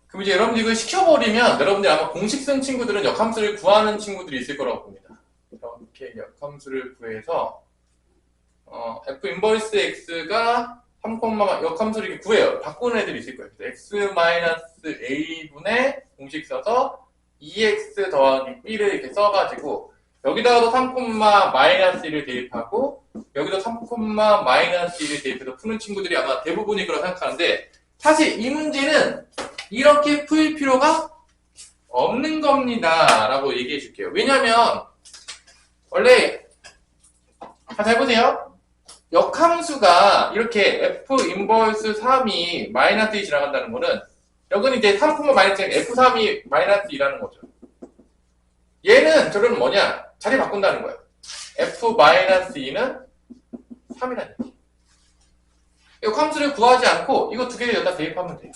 그럼 이제 여러분들 이걸 시켜버리면 여러분들 아마 공식 쓴 친구들은 역함수를 구하는 친구들이 있을 거라고 봅니다. 이렇게 역함수를 구해서 f 인버스 x가 3, 역함수를 이렇게 구해요. 바꾸는 애들이 있을 거예요. x-a분의 공식 써서 2x 더하기 b를 이렇게 써가지고 여기다가도 3,-1을 대입하고 여기도 3,-1을 대입해서 푸는 친구들이 아마 대부분일 거라고 생각하는데 사실 이 문제는 이렇게 풀 필요가 없는 겁니다. 라고 얘기해 줄게요. 왜냐면 원래 잘 보세요. 역함수가 이렇게 f 인버스 3이 마이너스 2 지나간다는 거는 여기는 이제 3,-1 f3이 마이너스 2라는 거죠. 얘는 저는 뭐냐? 자리 바꾼다는 거예요. f-2는 3이라는 얘기. 역함수를 구하지 않고 이거 두 개를 여기다 대입하면 돼요.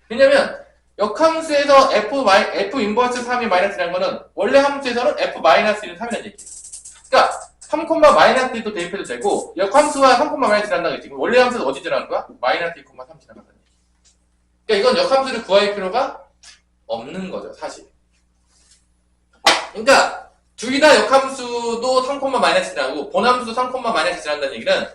왜냐면 역함수에서 f 인버스 3이 마이너스라는 거는 원래 함수에서는 f-1은 3이라는 얘기예요. 그러니까 3,-1도 대입해도 되고 역함수와 3,-1을 지난다고 했지. 원래 함수는 어디 지나가는 거야? 마이너스 2,3 지나간다는 얘기. 그러니까 이건 역함수를 구할 필요가 없는 거죠, 사실. 그러니까 둘 다 역함수도 3,-1 지나가고 본함수도 3,-1 지난다는 얘기는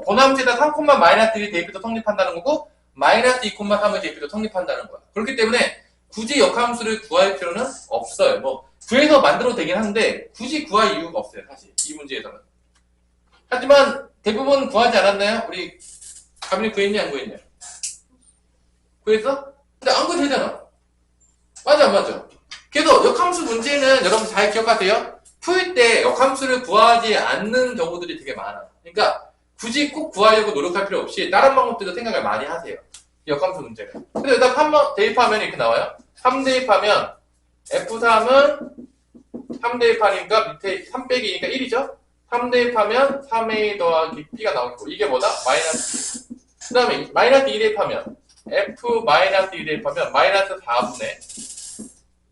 본함수에다 3,-1을 대입해도 성립한다는 거고 마이너스 2,3을 대입해도 성립한다는 거야. 그렇기 때문에 굳이 역함수를 구할 필요는 없어요. 뭐 구해서 만들어도 되긴 한데 굳이 구할 이유가 없어요. 사실 이 문제에서는. 하지만 대부분 구하지 않았나요? 우리 가빈이 구했냐 안 구했냐? 구했어? 근데 안 구해도 되잖아. 맞아 안 맞아? 그래서 역함수 문제는 여러분 잘 기억하세요. 풀 때 역함수를 구하지 않는 경우들이 되게 많아. 그러니까 굳이 꼭 구하려고 노력할 필요 없이 다른 방법들도 생각을 많이 하세요. 역함수 문제가. 근데 일단 3번 대입하면 이렇게 나와요. 3 대입하면 F3은 3 대입하니까 밑에 3 빼기니까 1이죠? 3 대입하면 3A 더하기 B가 나오고 이게 뭐다? 마이너스 2. 그 다음에 마이너스 2 대입하면 F 마이너스 2 대입하면 마이너스 4분의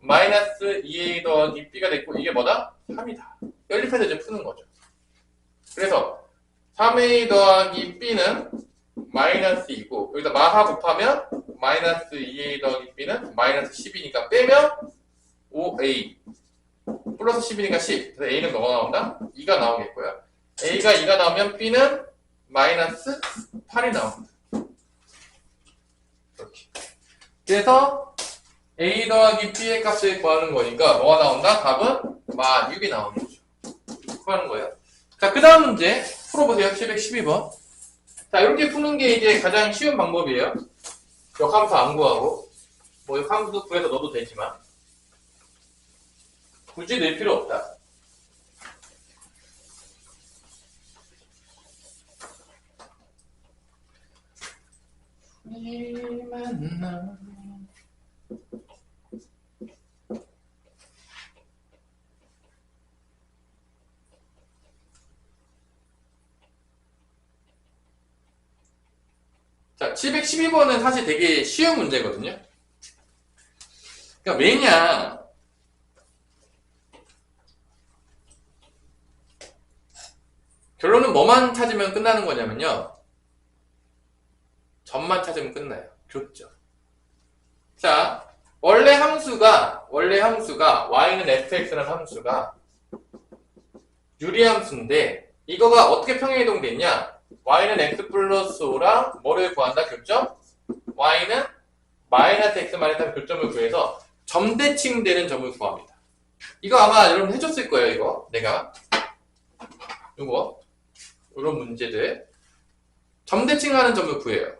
마이너스 2A 더하기 B가 됐고 이게 뭐다? 3이다. 연립해서 이제 푸는 거죠. 그래서 3A 더하기 B는 마이너스 2고 여기다 마하 곱하면 마이너스 2A 더하기 B는 마이너스 10이니까 빼면 5A 플러스 10이니까 10. 그래서 A는 뭐가 나온다? 2가 나오겠고요. A가 2가 나오면 B는 마이너스 8이 나옵니다. 이렇게. 그래서 A 더하기 B의 값을 구하는 거니까 뭐가 나온다? 답은 마 6이 나오는 거죠. 구하는 거예요. 자, 그 다음 문제 풀어보세요. 712번. 자, 이렇게 푸는 게 이제 가장 쉬운 방법이에요. 역함수 안 구하고 뭐 역함수 구해서 넣어도 되지만 굳이 낼 필요 없다. 이 만남 자, 712번은 사실 되게 쉬운 문제거든요. 그러니까 왜냐? 결론은 뭐만 찾으면 끝나는 거냐면요. 점만 찾으면 끝나요. 교점. 자, 원래 함수가 y는 fx라는 함수가 유리함수인데 이거가 어떻게 평행이동 됐냐? y는 x 플러스 5랑 뭐를 구한다? 교점? y는 마이너스 x 마이너스 3 교점을 구해서 점대칭되는 점을 구합니다. 이거 아마 여러분 해줬을 거예요. 이거 내가 이거 이런 문제들 점대칭하는 점을 구해요.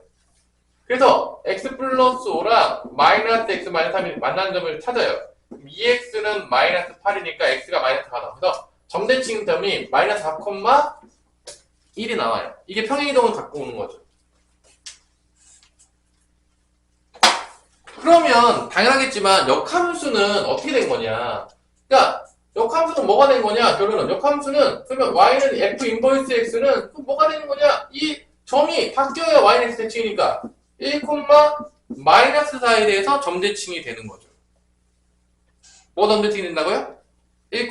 그래서 x 플러스 5랑 마이너스 x 마이너스 3이 만나는 점을 찾아요. 2x는 마이너스 8이니까 x가 마이너스 4 나와서 점대칭 점이 마이너스 4,1이 나와요. 이게 평행이동을 갖고 오는 거죠. 그러면 당연하겠지만 역함수는 어떻게 된 거냐? 그러니까 역함수는 뭐가 된 거냐? 결론은 역함수는 그러면 y는 f 인버스 x는 뭐가 되는 거냐? 이 점이 바뀌어야 y는 x 대칭이니까 1, 마이너스 4에 대해서 점대칭이 되는 거죠. 뭐 점대칭이 된다고요? 1,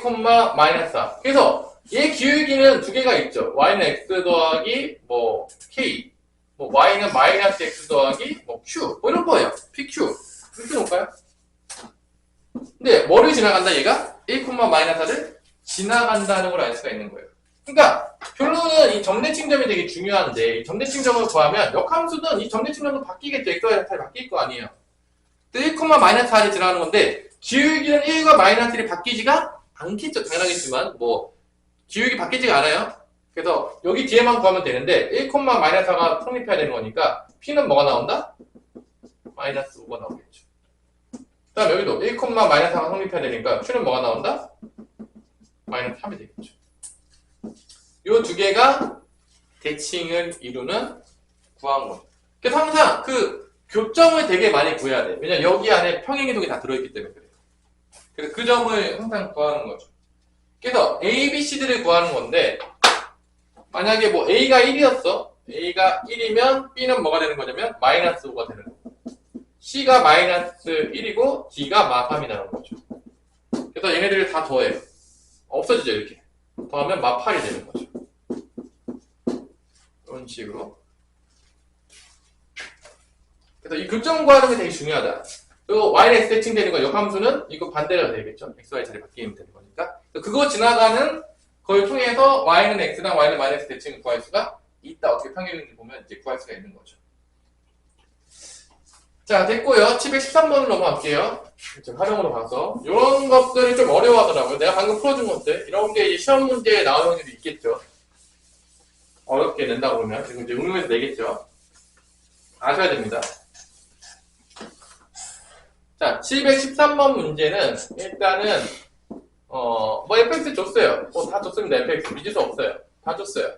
마이너스 4. 그래서 얘 기울기는 두 개가 있죠. y는 x 더하기 뭐 k, 뭐 y는 마이너스 x 더하기 뭐 q, 뭐 이런 거예요. pq. 이렇게 놓을까요? 근데 뭐를 지나간다 얘가? 1, 마이너스 4를 지나간다는 걸 알 수가 있는 거예요. 그러니까 결론은 이 점대칭점이 되게 중요한데 이 점대칭점을 구하면 역함수는 이 점대칭점도 바뀌겠죠. x와 잘 바뀔 거 아니에요. 1, 마이너스 4를 지나가는 건데 기울기는 1과 마이너스 1이 바뀌지가 않겠죠. 당연하겠지만 뭐 기울기 바뀌지가 않아요. 그래서 여기 뒤에만 구하면 되는데 1, 마이너스 4가 성립해야 되는 거니까 p는 뭐가 나온다? 마이너스 5가 나오겠죠. 그 다음 여기도 1, 마이너스 4가 성립해야 되니까 q는 뭐가 나온다? 마이너스 3이 되겠죠. 요 두 개가 대칭을 이루는 구항원. 그래서 항상 그 교점을 되게 많이 구해야 돼. 왜냐면 여기 안에 평행이동이 다 들어있기 때문에 그래요. 그래서 그 점을 항상 구하는 거죠. 그래서 A, B, C들을 구하는 건데 만약에 뭐 A가 1이었어. A가 1이면 B는 뭐가 되는 거냐면 마이너스 5가 되는 거고 C가 마이너스 1이고 D가 마 3이 나는 거죠. 그래서 얘네들을 다 더해요. 없어지죠 이렇게. 더하면 마 8이 되는 거죠. 이런 식으로. 그래서 이 교점 구하는 게 되게 중요하다. 그리고 y는 x 대칭되는 거 역함수는 이거 반대가 되겠죠. xy 자리 바뀌면 되는 거니까. 그거 지나가는 걸 통해서 y는 x랑 y는 마이너스 대칭을 구할 수가 있다. 어떻게 평행인지 보면 이제 구할 수가 있는 거죠. 자, 됐고요. 713번으로 넘어갈게요. 지금 활용으로 가서. 이런 것들이 좀 어려워하더라고요. 내가 방금 풀어준 것들. 이런 게 이제 시험 문제에 나올 확률이 있겠죠. 어렵게 낸다 그러면. 지금 이제 응용해서 내겠죠. 아셔야 됩니다. 자, 713번 문제는 일단은, 뭐 fx 줬어요. 뭐 다 줬습니다. fx. 미지수 없어요. 다 줬어요.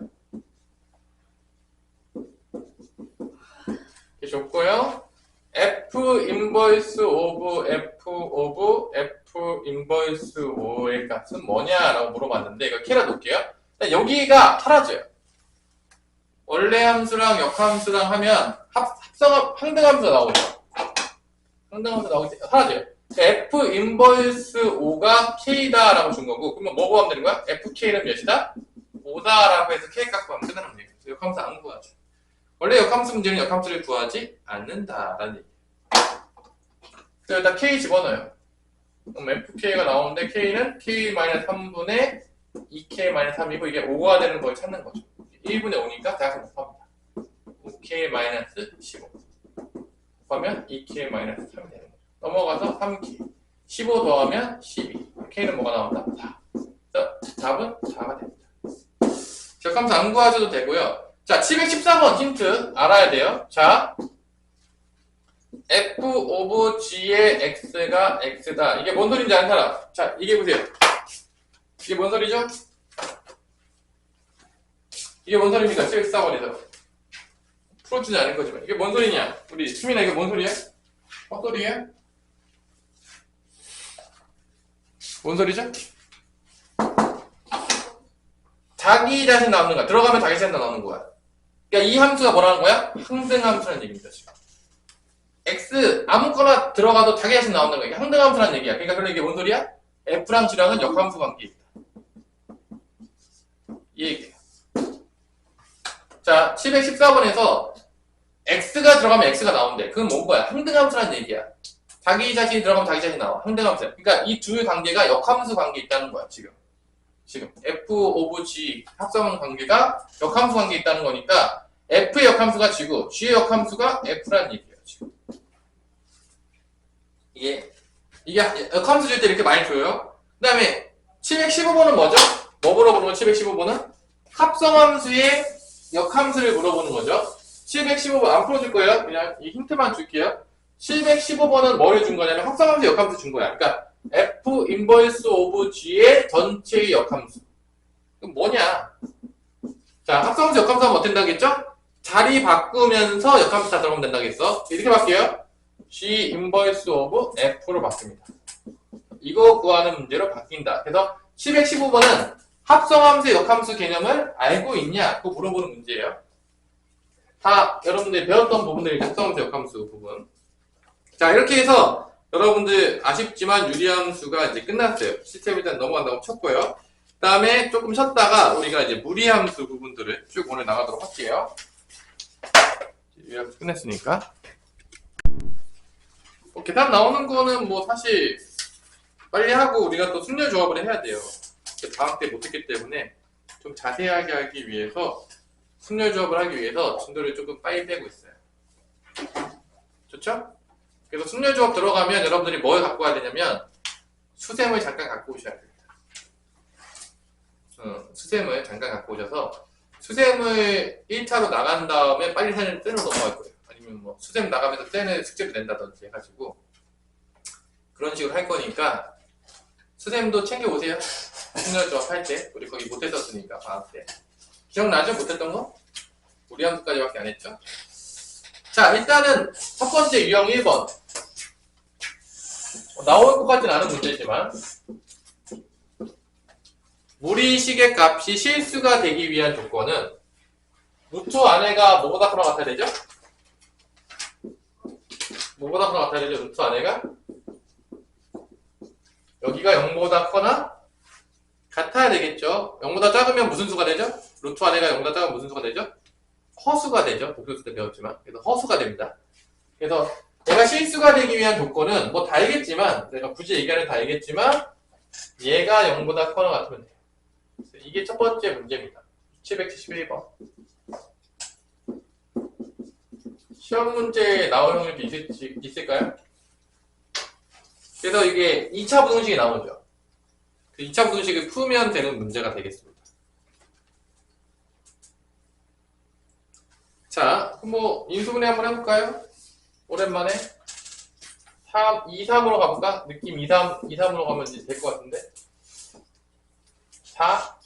이렇게 줬고요. F 인버스 오브 F 오브 F 인버스 O의 값은 뭐냐라고 물어봤는데 이거 캐라 놓을게요. 여기가 사라져요. 원래 함수랑 역함수랑 하면 항등함수가 나오죠. 항등함수 나오기 때문에 사라져요. F 인버스 O가 K다라고 준 거고 그러면 뭐 구하면 되는 거야? FK는 몇이다? 5다라고 해서 K 값 구하면 끝나는 거예요. 역함수 안 구하죠. 원래 역함수 문제는 역함수를 구하지 않는다라는 얘기예요. 그래서 일단 K 집어넣어요. 그럼 FK가 나오는데 K는 K-3분의 2K-3이고 이게 5가 되는 걸 찾는 거죠. 1분의 5니까 대략 곱합니다. 5K-15 곱하면 2K-3이 되는 거죠. 넘어가서 3K 15 더하면 12 K는 뭐가 나온다? 4 그래서 답은 4가 됩니다. 역함수 안 구하셔도 되고요. 자, 714번 힌트 알아야 돼요. 자, F 오브 G의 X가 X다. 이게 뭔 소리인지 아는 사람? 자, 이게 보세요. 이게 뭔 소리죠? 이게 뭔 소리입니까? 714번에서. 풀어주지 않을 거지만. 이게 뭔 소리냐? 우리 수민아 이게 뭔 소리야? 헛소리야? 뭔 소리죠? 자기 자신 나오는 거야. 들어가면 자기 자신 나오는 거야. 그러니까 이 함수가 뭐라는 거야? 항등함수라는 얘기입니다, 지금. X 아무거나 들어가도 자기 자신 나온다는 거야. 이게 항등함수라는 얘기야. 그러니까 그럼 이게 뭔 소리야? F랑 G랑은 역함수 관계에 있다. 이 얘기야. 자, 714번에서 X가 들어가면 X가 나오는데 그건 뭔 거야? 항등함수라는 얘기야. 자기 자신이 들어가면 자기 자신이 나와. 항등함수야. 그러니까 이 두 관계가 역함수 관계에 있다는 거야, 지금. F 오브 G 합성 관계가 역함수 관계에 있다는 거니까 F의 역함수가 G고 G의 역함수가 F라는 얘기예요, 지금. 이게 역함수 줄 때 이렇게 많이 줘요. 그 다음에 715번은 뭐죠? 뭐 물어보는 거 715번은? 합성함수의 역함수를 물어보는 거죠. 715번 안 풀어줄 거예요. 그냥 이 힌트만 줄게요. 715번은 뭐를 준 거냐면 합성함수 역함수 준 거야. 그러니까 F 인버스 오브 G의 전체의 역함수. 그럼 뭐냐? 자, 합성함수 역함수 하면 어떻게 된다겠죠? 자리 바꾸면서 역함수 다 들어가면 된다겠어. 이렇게 바뀌어요. G 인버스 오브 F로 바뀝니다. 이거 구하는 문제로 바뀐다. 그래서 715번은 합성함수 역함수 개념을 알고 있냐? 그거 물어보는 문제예요. 다 여러분들이 배웠던 부분들이 합성함수 역함수 부분. 자, 이렇게 해서 여러분들 아쉽지만 유리함수가 이제 끝났어요. 시스템 일단 넘어간다고 쳤고요. 그 다음에 조금 쉬었다가 우리가 이제 무리함수 부분들을 쭉 오늘 나가도록 할게요. 유리함수 끝냈으니까. 계산 나오는 거는 뭐 사실 빨리 하고 우리가 또 순열 조합을 해야 돼요. 방학 때 못했기 때문에 좀 자세하게 하기 위해서 순열 조합을 하기 위해서 진도를 조금 빨리 빼고 있어요. 좋죠? 그래서 순열 조합 들어가면 여러분들이 뭘 갖고 와야 되냐면 수셈을 잠깐 갖고 오셔야 됩니다. 수셈을 잠깐 갖고 오셔서 수셈을 1차로 나간 다음에 빨리 사는 떼로 넘어갈 거예요. 아니면 뭐 수셈 나가면서 떼는 숙제를 낸다든지 해가지고 그런 식으로 할 거니까 수셈도 챙겨 오세요. 순열 조합 할 때 우리 거기 못했었으니까 방학 때 기억나죠? 못했던 거? 우리 함수까지밖에 안 했죠? 자, 일단은 첫 번째 유형 1번 나올 것 같진 않은 문제지만 무리식의 값이 실수가 되기 위한 조건은 루트 안에가 뭐보다 크나 같아야 되죠? 뭐보다 크나 같아야 되죠? 루트 안에가 여기가 0보다 커나 같아야 되겠죠? 0보다 작으면 무슨 수가 되죠? 루트 안에가 0보다 작으면 무슨 수가 되죠? 허수가 되죠. 복수수 때 배웠지만. 그래서 허수가 됩니다. 그래서 얘가 실수가 되기 위한 조건은 뭐 다 알겠지만 내가 굳이 얘기하는 다 알겠지만 얘가 0보다 커나 같으면 돼요. 이게 첫 번째 문제입니다. 771번. 시험 문제에 나올 확률도 있을까요? 그래서 이게 2차 부등식이 나오죠. 그 2차 부등식을 풀면 되는 문제가 되겠습니다. 자, 뭐 인수분해 한번 해볼까요? 오랜만에 2, 3으로 가볼까? 느낌 2, 3으로 가면 이제 될 것 같은데 4,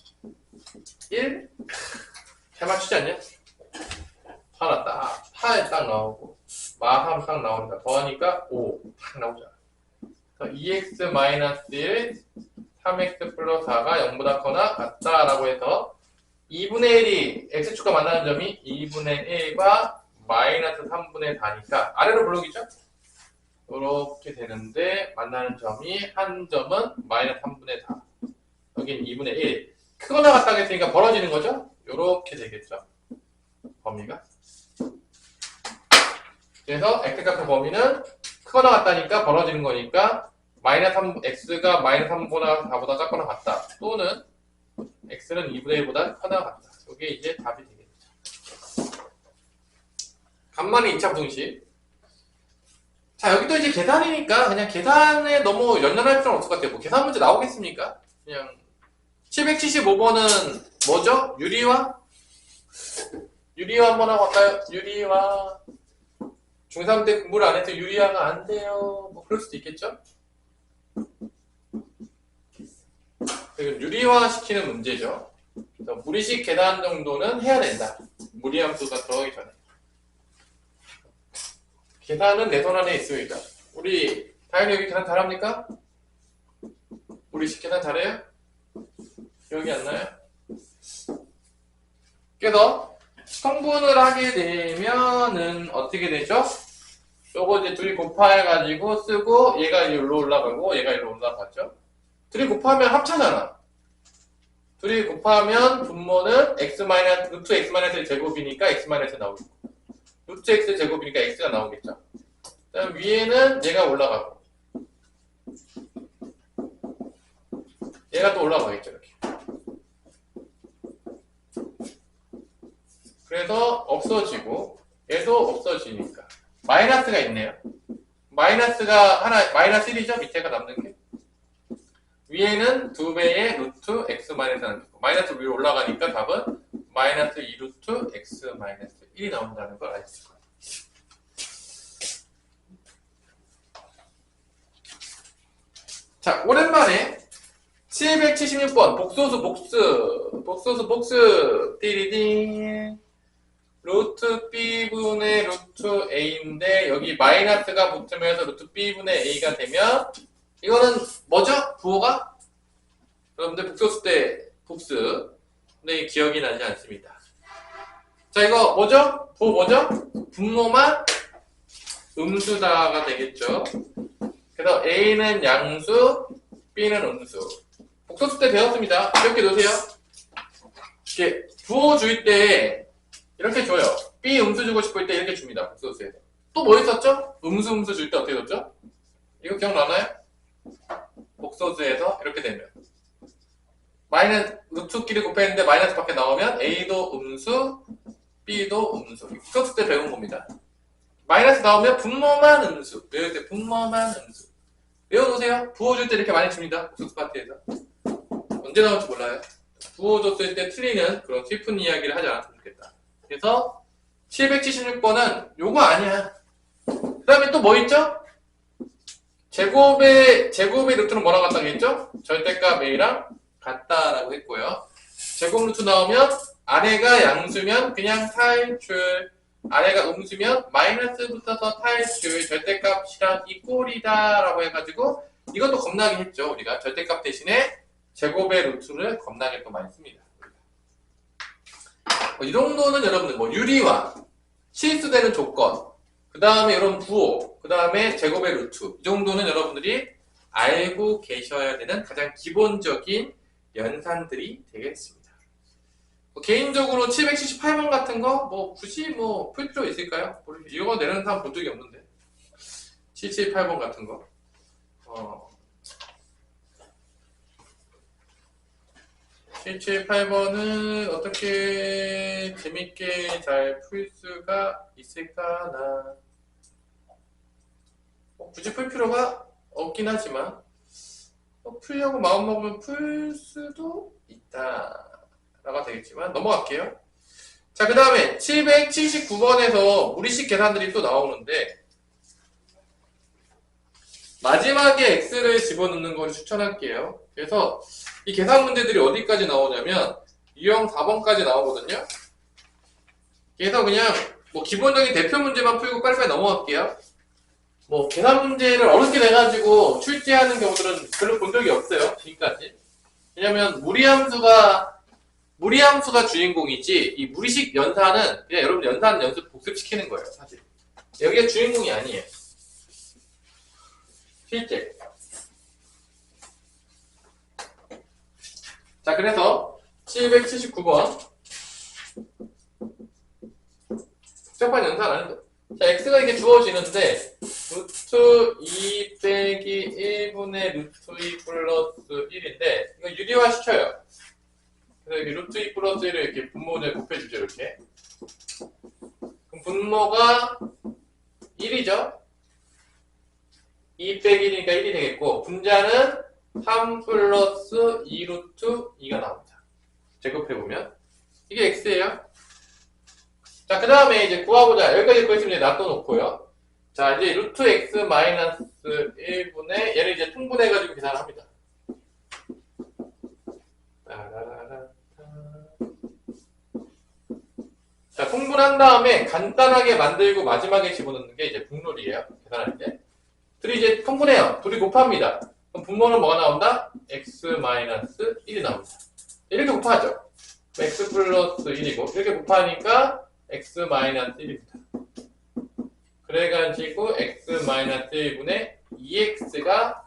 1 잘 맞추지 않냐? 하나 딱 8 딱 나오고 마3 딱 나오니까 더하니까 5 딱 나오잖아. 2x-1 3x 플러스 4가 0보다 커나 같다라고 해서 2분의 1이 x축과 만나는 점이 2분의 1과 마이너스 3분의 4니까 아래로 블록이죠? 이렇게 되는데 만나는 점이 한 점은 마이너스 3분의 4 여긴 2분의 1 크거나 같다고 했으니까 벌어지는 거죠? 이렇게 되겠죠? 범위가 그래서 x값의 범위는 크거나 같다니까 벌어지는 거니까 마이너스 3, x가 마이너스 3보다 4보다 작거나 같다 또는 x는 2분의 1보다 커나 같다 이게 이제 답이 되겠죠. 간만에 2차 부등식. 자 여기도 이제 계산이니까 그냥 계산에 너무 연연할 필요는 없을 것 같아요. 뭐 계산 문제 나오겠습니까? 그냥 775번은 뭐죠? 유리화? 유리화 한번 하고 갈까요? 유리화. 중3 때 공부를 안 해서 유리화가 안 돼요. 뭐 그럴 수도 있겠죠? 유리화 시키는 문제죠. 그래서 무리식 계산 정도는 해야 된다. 무리함수가 들어가기 전에. 계산은 내 손 안에 있습니다. 우리 다현이 여기 계산 잘합니까? 무리식 계산 잘해요? 기억이 안 나요? 그래서 성분을 하게 되면은 어떻게 되죠? 요거 이제 둘이 곱해가지고 쓰고 얘가 일로 올라가고 얘가 일로 올라갔죠? 둘이 곱하면 합차잖아. 둘이 곱하면 분모는 루트 x-1 제곱이니까 x-1 나오겠고 루트 x 제곱이니까 x가 나오겠죠. 그다음 위에는 얘가 올라가고 얘가 또 올라가겠죠. 이렇게. 그래서 없어지고 얘도 없어지니까 마이너스가 있네요. 마이너스가 하나 마이너스 1이죠. 밑에가 남는 게 위에는 2배의 루트 x-1이 남고 마이너스 위로 올라가니까 답은 마이너스 2루트 x-1이 나온다는 걸 알 수 있어요. 자, 오랜만에 776번 복소수 띠리딩 루트 b분의 루트 a인데 여기 마이너스가 붙으면서 루트 b분의 a가 되면 이거는 뭐죠? 부호가? 여러분들 복소수 때 복수 근데 기억이 나지 않습니다. 자 이거 뭐죠? 부호 뭐죠? 분모만 음수다가 되겠죠. 그래서 a는 양수, b는 음수. 복소수 때 배웠습니다. 이렇게 놓으세요. 이렇게 부호 줄 때 이렇게 줘요. b 음수 주고 싶을 때 이렇게 줍니다. 복소수에서. 또 뭐 있었죠? 음수 줄 때 어떻게 줬죠? 이거 기억나나요? 복소수에서 이렇게 되면 마이너스 루트끼리 곱했는데 마이너스 밖에 나오면 a도 음수, b도 음수. 복소수 때 배운 겁니다. 마이너스 나오면 분모만 음수. 외울 때 분모만 음수. 외워놓으세요. 부호 줄 때 이렇게 많이 줍니다. 복소수 파트에서. 언제 나올지 몰라요. 부호 줬을 때 틀리는 그런 슬픈 이야기를 하지 않았으면 좋겠다. 그래서 776번은 요거 아니야. 그 다음에 또 뭐 있죠? 제곱의 루트는 뭐랑 같다고 했죠? 절대값 a랑 같다라고 했고요. 제곱 루트 나오면 아래가 양수면 그냥 탈출, 아래가 음수면 마이너스 붙어서 탈출, 절대값이랑 이꼴이다 라고 해가지고 이것도 겁나게 했죠. 우리가 절대값 대신에 제곱의 루트를 겁나게 또 많이 씁니다. 이 정도는 여러분들 뭐 유리화, 실수되는 조건, 그 다음에 이런 부호, 그 다음에 제곱의 루트 이 정도는 여러분들이 알고 계셔야 되는 가장 기본적인 연산들이 되겠습니다. 개인적으로 778번 같은 거 뭐 굳이 뭐 풀 필요 있을까요? 이거 내는 사람 본 적이 없는데 778번 같은 거 778번은 어떻게 재밌게 잘 풀 수가 있을까나. 굳이 풀 필요가 없긴 하지만 풀려고 마음먹으면 풀 수도 있다라고 되겠지만 넘어갈게요. 자, 그 다음에 779번에서 무리식 계산들이 또 나오는데 마지막에 x를 집어넣는 걸 추천할게요. 그래서 이 계산 문제들이 어디까지 나오냐면 유형 4번까지 나오거든요. 그래서 그냥 뭐 기본적인 대표 문제만 풀고 빨리빨리 넘어갈게요. 뭐 계산 문제를 어렵게 내가지고 출제하는 경우들은 별로 본 적이 없어요. 지금까지. 왜냐면 무리함수가 주인공이지 이 무리식 연산은 그냥 여러분 연산 연습 복습시키는 거예요. 사실 여기가 주인공이 아니에요. 실제. 자, 그래서 779번 복잡한 연산 안 해도. 자, x가 이렇게 주어지는데 루트 2 빼기 1분의 루트 2 플러스 1인데 이거 유리화 시켜요. 그래서 이렇게 루트 2 플러스 1을 이렇게 분모를 곱해주죠. 이렇게. 그럼 분모가 1이죠. 2 빼기 1이니까 1이 되겠고 분자는 3 플러스 2 루트 2가 나옵니다. 제곱해보면 이게 x예요. 자, 그 다음에 이제 구하고자 여기까지 구했으면 이제 놔둬놓고요. 자, 이제 루트 x 마이너스 1분의 얘를 이제 통분해가지고 계산을 합니다. 자, 통분한 다음에 간단하게 만들고 마지막에 집어넣는 게 이제 국룰이에요. 계산할 때. 둘이 이제 통분해요. 둘이 곱합니다. 그럼 분모는 뭐가 나온다? x 마이너스 1이 나옵니다. 이렇게 곱하죠. x 플러스 1이고 이렇게 곱하니까 x 마이너스 1입니다. 그래가지고 x 마이너스 1분의 2x가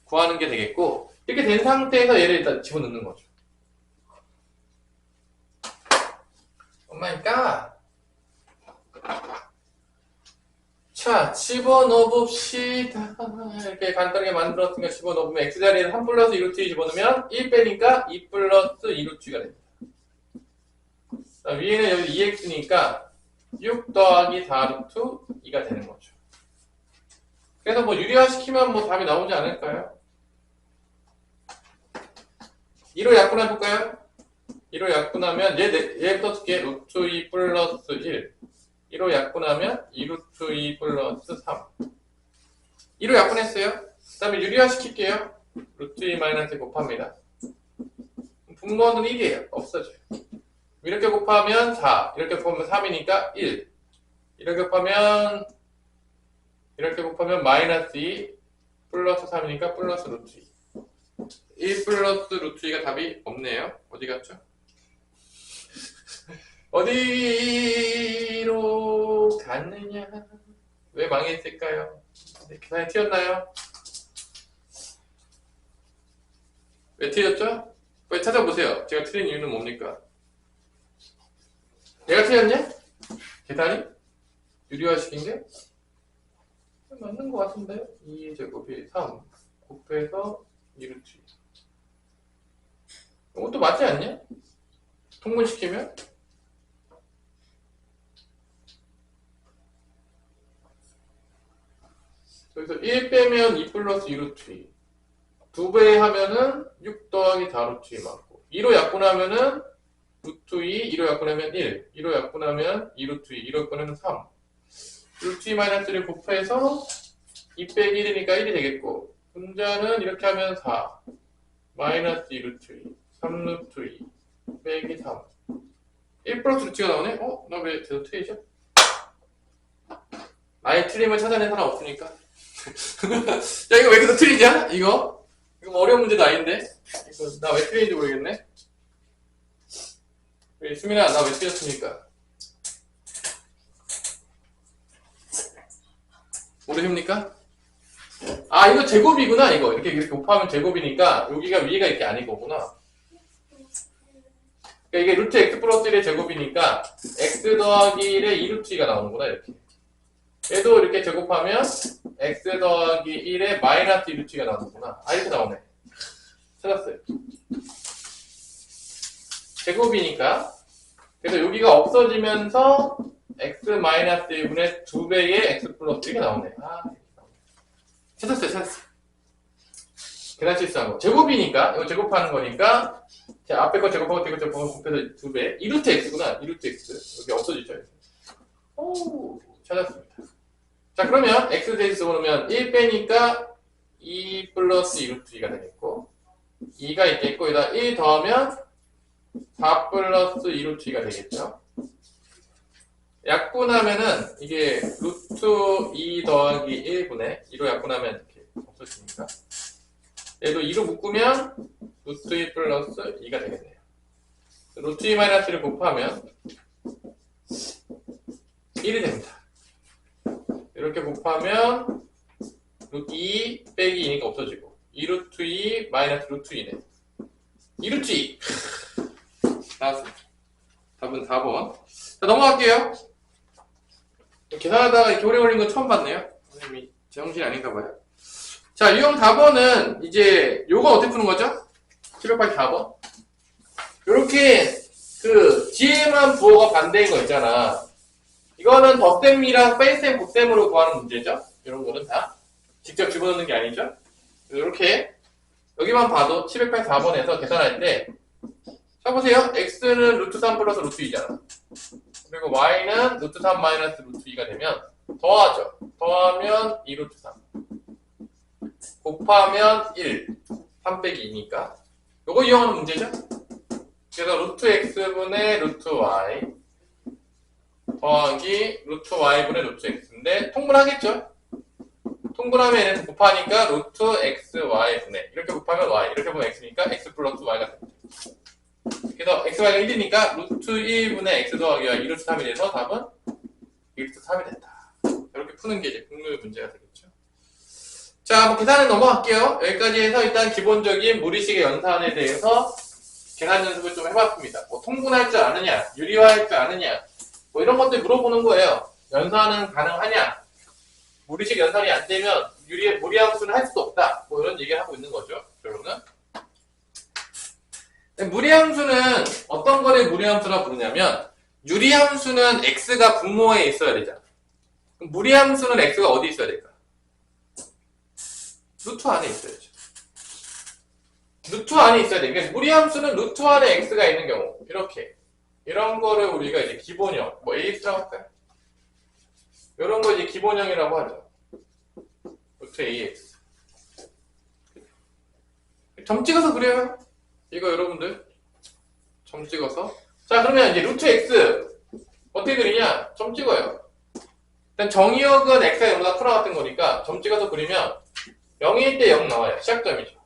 구하는 게 되겠고 이렇게 된 상태에서 얘를 일단 집어넣는 거죠. 오마이갓. 자, 집어넣어봅시다. 이렇게 간단하게 만들었으니까 집어넣으면 x자리에 3 플러스 2루트 2 집어넣으면 1 빼니까 2 플러스 2루트 2가 됩니다. 자, 위에는 여기 2x니까 6 더하기 4루트 2가 되는 거죠. 그래서 뭐 유리화 시키면 뭐 답이 나오지 않을까요? 2로 약분해볼까요? 2로 약분하면 얘부터 어떻게 루트 2 플러스 1 2로 약분하면 2루트 2 플러스 3 2로 약분했어요. 그 다음에 유리화 시킬게요. 루트 2 마이너스 곱합니다. 분모는 1이에요. 없어져요. 이렇게 곱하면 4 이렇게 곱하면 3이니까 1 이렇게 곱하면 마이너스 2 플러스 3이니까 플러스 루트 2 1 플러스 루트 2가 답이 없네요. 어디 갔죠? 어디로 갔느냐? 왜 망했을까요? 계산이 튀었나요? 왜 튀었죠? 빨리 찾아보세요. 제가 틀린 이유는 뭡니까? 내가 틀렸냐? 계산이? 유리화 시킨 게? 맞는 것 같은데? 2제곱이 3 곱해서 2루트 2 이것도 맞지 않냐? 통분시키면? 그래서 1 빼면 2 플러스 2루트 2 2배 하면은 6 더하기 4루트 2 맞고 2로 약분하면은 루트 2, 2로 약분하면 1 2로 약분하면 2루트 2, 2로 약분하면 3 루트 2 마이너스 1을 곱해서 2 빼기 1이니까 1이 되겠고 분자는 이렇게 하면 4 마이너스 2 루트 2 3 루트 2 빼기 3 1 플러스 루트가 나오네? 나 왜 계속 틀리죠? 아예 틀림을 찾아낸 사람 없으니까 야 이거 왜 계속 틀리냐? 이거 뭐 어려운 문제도 아닌데 이거 나 왜 틀리는지 모르겠네. 수민아 나 왜 틀렸습니까? 모르십니까? 아 이거 제곱이구나. 이거 이렇게 곱하면 제곱이니까 여기가 위가 이렇게 아닌 거구나. 그러니까 이게 루트 x 플러스 1의 제곱이니까 x 더하기 1의 2루트 2가 나오는구나. 이렇게 얘도 이렇게 제곱하면 x 더하기 1의 마이너스 2루트 2가 나오는구나. 아 이렇게 나오네. 찾았어요. 제곱이니까. 그래서 여기가 없어지면서 x-1분의 2배의 x 플러스 1이 나오네. 찾았어요. 계산 실수한 거. 제곱이니까, 이거 제곱하는 거니까, 자, 앞에 거 제곱하고 뒤에 거 제곱하고 곱해서 2배. 2루트 x구나. 2루트 x. 여기 없어지죠. 오, 찾았습니다. 자, 그러면 x 제수 그러면 1 빼니까 2 플러스 2루트 2가 되겠고, 2가 있겠고, 여기다 1 더하면 4 플러스 2루트 2가 되겠죠. 약분하면은 이게 루트 2 더하기 1분의 2로 약분하면 이렇게 없어지니까 얘도 2로 묶으면 루트 2 플러스 2가 되겠네요. 루트 2 마이너스 1을 곱하면 1이 됩니다. 이렇게 곱하면 루트 2 빼기 2니까 없어지고 2 루트 2 마이너스 루트 2네. 2 루트 2 나왔습니다. 답은 4번. 자, 넘어갈게요. 계산하다가 이렇게 오래 걸린 거 처음 봤네요. 선생님이 제정신이 아닌가 봐요. 자, 유형 4번은 이제 요거 어떻게 푸는 거죠? 784번. 요렇게 그 뒤에만 부호가 반대인 거 있잖아. 이거는 덧셈이랑 뺄셈, 곱셈으로 구하는 문제죠. 이런 거는 다 직접 집어넣는 게 아니죠. 이렇게 여기만 봐도 784번에서 계산할 때 자 보세요. x는 루트 3 플러스 루트 2잖아. 그리고 y는 루트 3 마이너스 루트 2가 되면 더하죠. 더하면 2 루트 3 곱하면 1 3 빼기 2니까 요거 이용하는 문제죠. 그래서 루트 x분의 루트 y 더하기 루트 y분의 루트 x인데 통분하겠죠. 통분하면 얘는 곱하니까 루트 x y분의 이렇게 곱하면 y 이렇게 보면 x니까 x 플러스 y가 됩니다. 그래서 xy가 1이니까 루트 1분의 x 더하기 y 2루트 3이 돼서 답은 2루트 3이 된다. 이렇게 푸는 게 이제 국룰 문제가 되겠죠. 자, 뭐 계산은 넘어갈게요. 여기까지 해서 일단 기본적인 무리식의 연산에 대해서 계산 연습을 좀 해봤습니다. 뭐 통분할 줄 아느냐, 유리화할 줄 아느냐, 뭐 이런 것들 물어보는 거예요. 연산은 가능하냐, 무리식 연산이 안 되면 무리함수는 할 수도 없다. 뭐 이런 얘기를 하고 있는 거죠. 결론은. 무리함수는 어떤 거를 무리함수라 부르냐면 유리함수는 x가 분모에 있어야 되잖아. 그럼 무리함수는 x가 어디 있어야 될까? 루트 안에 있어야죠. 루트 안에 있어야 돼. 그러니까 무리함수는 루트 안에 x가 있는 경우 이렇게 이런 거를 우리가 이제 기본형 뭐 ax라고 할까요? 이런 거 이제 기본형이라고 하죠. 루트 ax 점 찍어서 그래요. 이거 여러분들 점 찍어서 자 그러면 이제 루트 x 어떻게 그리냐 점 찍어요. 일단 정의역은 x가 0보다 크나 같은 거니까 점 찍어서 그리면 0일 때 0 나와요. 시작점이죠.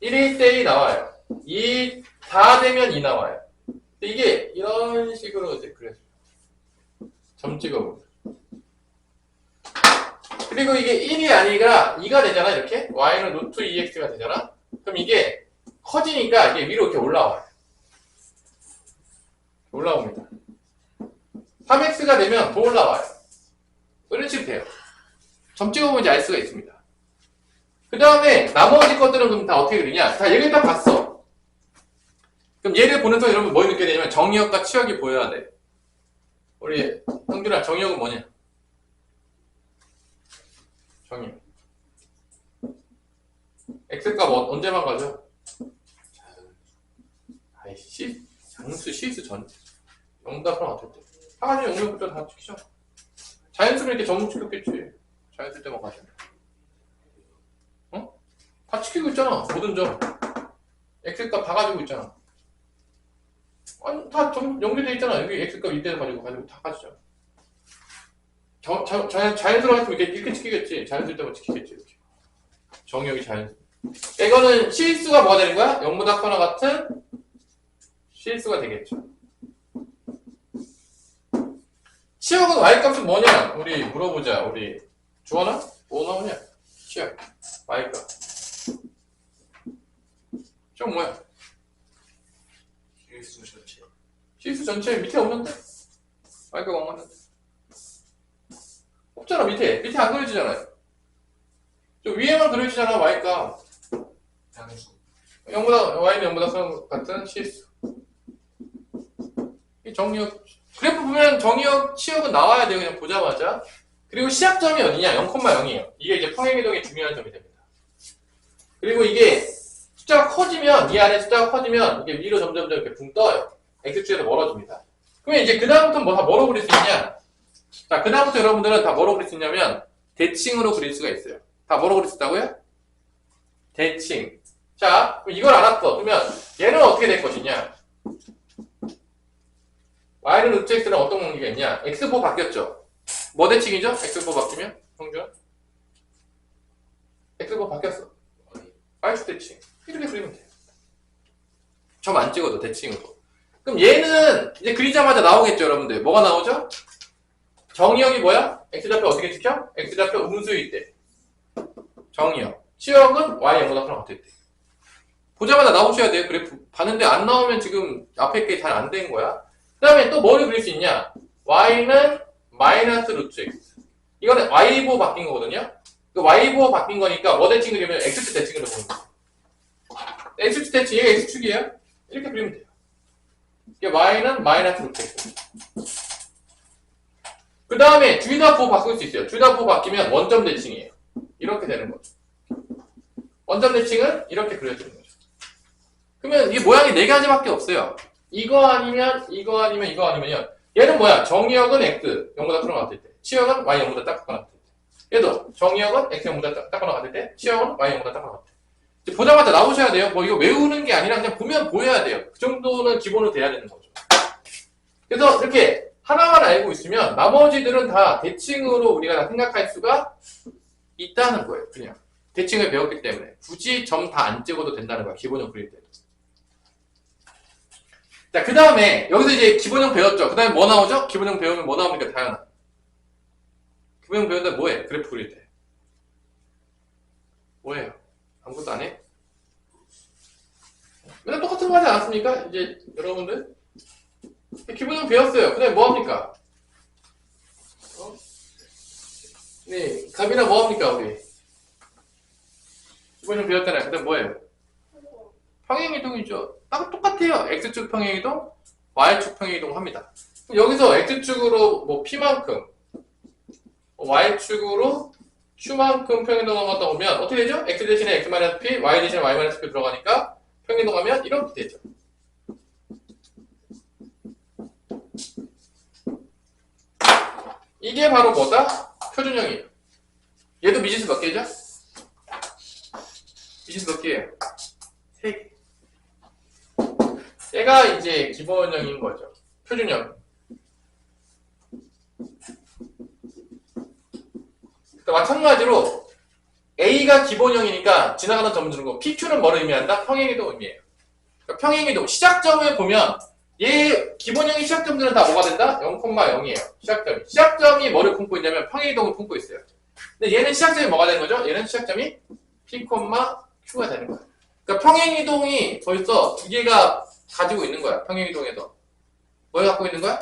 1일 때 2 나와요. 2 다 되면 2 나와요. 이게 이런 식으로 이제 그려줘요. 점 찍어보면 그리고 이게 1이 아니라 2가 되잖아. 이렇게 y는 루트 2x가 되잖아. 그럼 이게 커지니까 이게 위로 이렇게 올라와요. 올라옵니다. 3x가 되면 더 올라와요. 이런 식으로 돼요. 점 찍어보면 이제 알 수가 있습니다. 그 다음에 나머지 것들은 그럼 다 어떻게 그리냐? 다 얘를 다 봤어. 그럼 얘를 보는 동안 여러분 뭘 느껴야 되냐면 정의역과 치역이 보여야 돼. 우리 형준아 정의역은 뭐냐? 정의역. x값 언제만 가죠? 아이씨, 양수 실수 전체. 0보다 그럼 어떨 때? 하가지 0부터 다 지키죠. 자연수는 이렇게 전부 지켰겠지. 자연수 때만 가시면. 어? 다 지키고 있잖아. 모든 점. x값 다 가지고 있잖아. 아니, 다 연결되어 있잖아. 여기 x값 이때도 가지고 다 가지죠. 자연수로 했으면 이렇게 지키겠지. 자연수 때만 지키겠지. 이렇게. 정의역이 자연수. 이거는 실수가 뭐가 되는 거야? 0보다 커나 같은 실수가 되겠죠. 치역은 y값은 뭐냐? 우리 물어보자. 우리 주원아? 뭐 나오냐? 치역 y값 좀 뭐야? 실수 전체 밑에 없는데? y값 안 맞는데? 없잖아. 밑에 안 그려지잖아요. 좀 위에만 그려지잖아. y값 0보다 y는 0보다 커 같은 실수 정의역 그래프 보면 정의역 치역은 나와야 돼요. 그냥 보자마자. 그리고 시작점이 어디냐? 0,0이에요. 이게 이제 평행이동의 중요한 점이 됩니다. 그리고 이게 숫자가 커지면 이 안에 숫자가 커지면 이게 위로 점점 이렇게 붕 떠요. x축에서 멀어집니다. 그러면 이제 그 다음부터는 뭐로 그릴 수 있냐? 자, 그 다음부터 여러분들은 다 뭐로 그릴 수 있냐면 대칭으로 그릴 수가 있어요. 다 뭐로 그릴 수 있다고요? 대칭. 자, 그럼 이걸 알았어. 그러면 얘는 어떻게 될 것이냐? y는 루트 x는 어떤 관계가 있냐? x4 바뀌었죠? 뭐 대칭이죠? x4 바뀌면? 성준? x4 바뀌었어. y축 대칭. 이렇게 그리면 돼요. 점 안 찍어도 대칭으로. 그럼 얘는 이제 그리자마자 나오겠죠, 여러분들. 뭐가 나오죠? 정의역이 뭐야? x좌표 어떻게 지켜? x좌표 음수일 때. 정의역. 치역은 y0보다 크거나 같을 때. 보자마자 나오셔야 돼요. 그래프 봤는데 안 나오면 지금 앞에 게 잘 안 된 거야. 그 다음에 또 뭐를 그릴 수 있냐? y는 마이너스 루트 x. 이거는 y5 바뀐 거거든요. 그 y5 바뀐 거니까 뭐 대칭 그리면 x축 대칭으로 보는 거예요. x축 대칭, 얘가 x축이에요. 이렇게 그리면 돼요. 이게 y는 마이너스 루트 x. 그 다음에 둘 다 부호 바꿀 수 있어요. 둘 다 부호 바뀌면 원점 대칭이에요. 이렇게 되는 거죠. 원점 대칭은 이렇게 그려지는 거죠. 그러면 이 모양이 네 가지밖에 없어요. 이거 아니면 이거 아니면 이거 아니면요. 얘는 뭐야? 정의역은 x 0보다 크거나 같을 때, 치역은 y 0보다 작거나 같을 때. 얘도 정의역은 x 0보다 작거나 같을 때, 치역은 y 0보다 작거나 같을 때. 보자마자 나오셔야 돼요. 뭐 이거 외우는 게 아니라 그냥 보면 보여야 돼요. 그 정도는 기본으로 돼야 되는 거죠. 그래서 이렇게 하나만 알고 있으면 나머지들은 다 대칭으로 우리가 다 생각할 수가 있다는 거예요. 그냥 대칭을 배웠기 때문에 굳이 점 다 안 찍어도 된다는 거야. 기본형 그릴 때. 자, 그 다음에 여기서 이제 기본형 배웠죠. 그 다음에 뭐 나오죠? 기본형 배우면 뭐 나옵니까? 다양한. 기본형 배우는데 뭐해? 그래프 그릴 때. 뭐해요? 아무것도 안 해? 맨날 똑같은 거 하지 않았습니까? 이제 여러분들 기본형 배웠어요. 그 다음에 뭐 합니까? 네, 갑이나 뭐 합니까 우리? 기본형 배웠잖아요. 그 다음에 뭐예요? 평행이동이죠. 딱 똑같아요. x축 평행이동, y축 평행이동 합니다. 여기서 x축으로 뭐 p만큼, y축으로 q만큼 평행이동하다 보면 어떻게 되죠? x 대신에 x-p, y 대신에 y-p 들어가니까 평행이동하면 이렇게 되죠. 이게 바로 뭐다? 표준형이에요. 얘도 미지수 몇 개죠? 미지수 몇 개예요? 3개. 얘가 이제 기본형인 거죠. 표준형. 마찬가지로 A가 기본형이니까 지나가는 점 주는 거. PQ는 뭐를 의미한다? 평행이동 의미해요. 그러니까 평행이동. 시작점을 보면 얘 기본형의 시작점들은 다 뭐가 된다? 0,0이에요. 시작점이. 시작점이 뭐를 품고 있냐면 평행이동을 품고 있어요. 근데 얘는 시작점이 뭐가 되는 거죠? 얘는 시작점이 P, Q가 되는 거예요. 그러니까 평행이동이 벌써 두 개가 가지고 있는 거야. 평행이동에서. 뭘 갖고 있는 거야?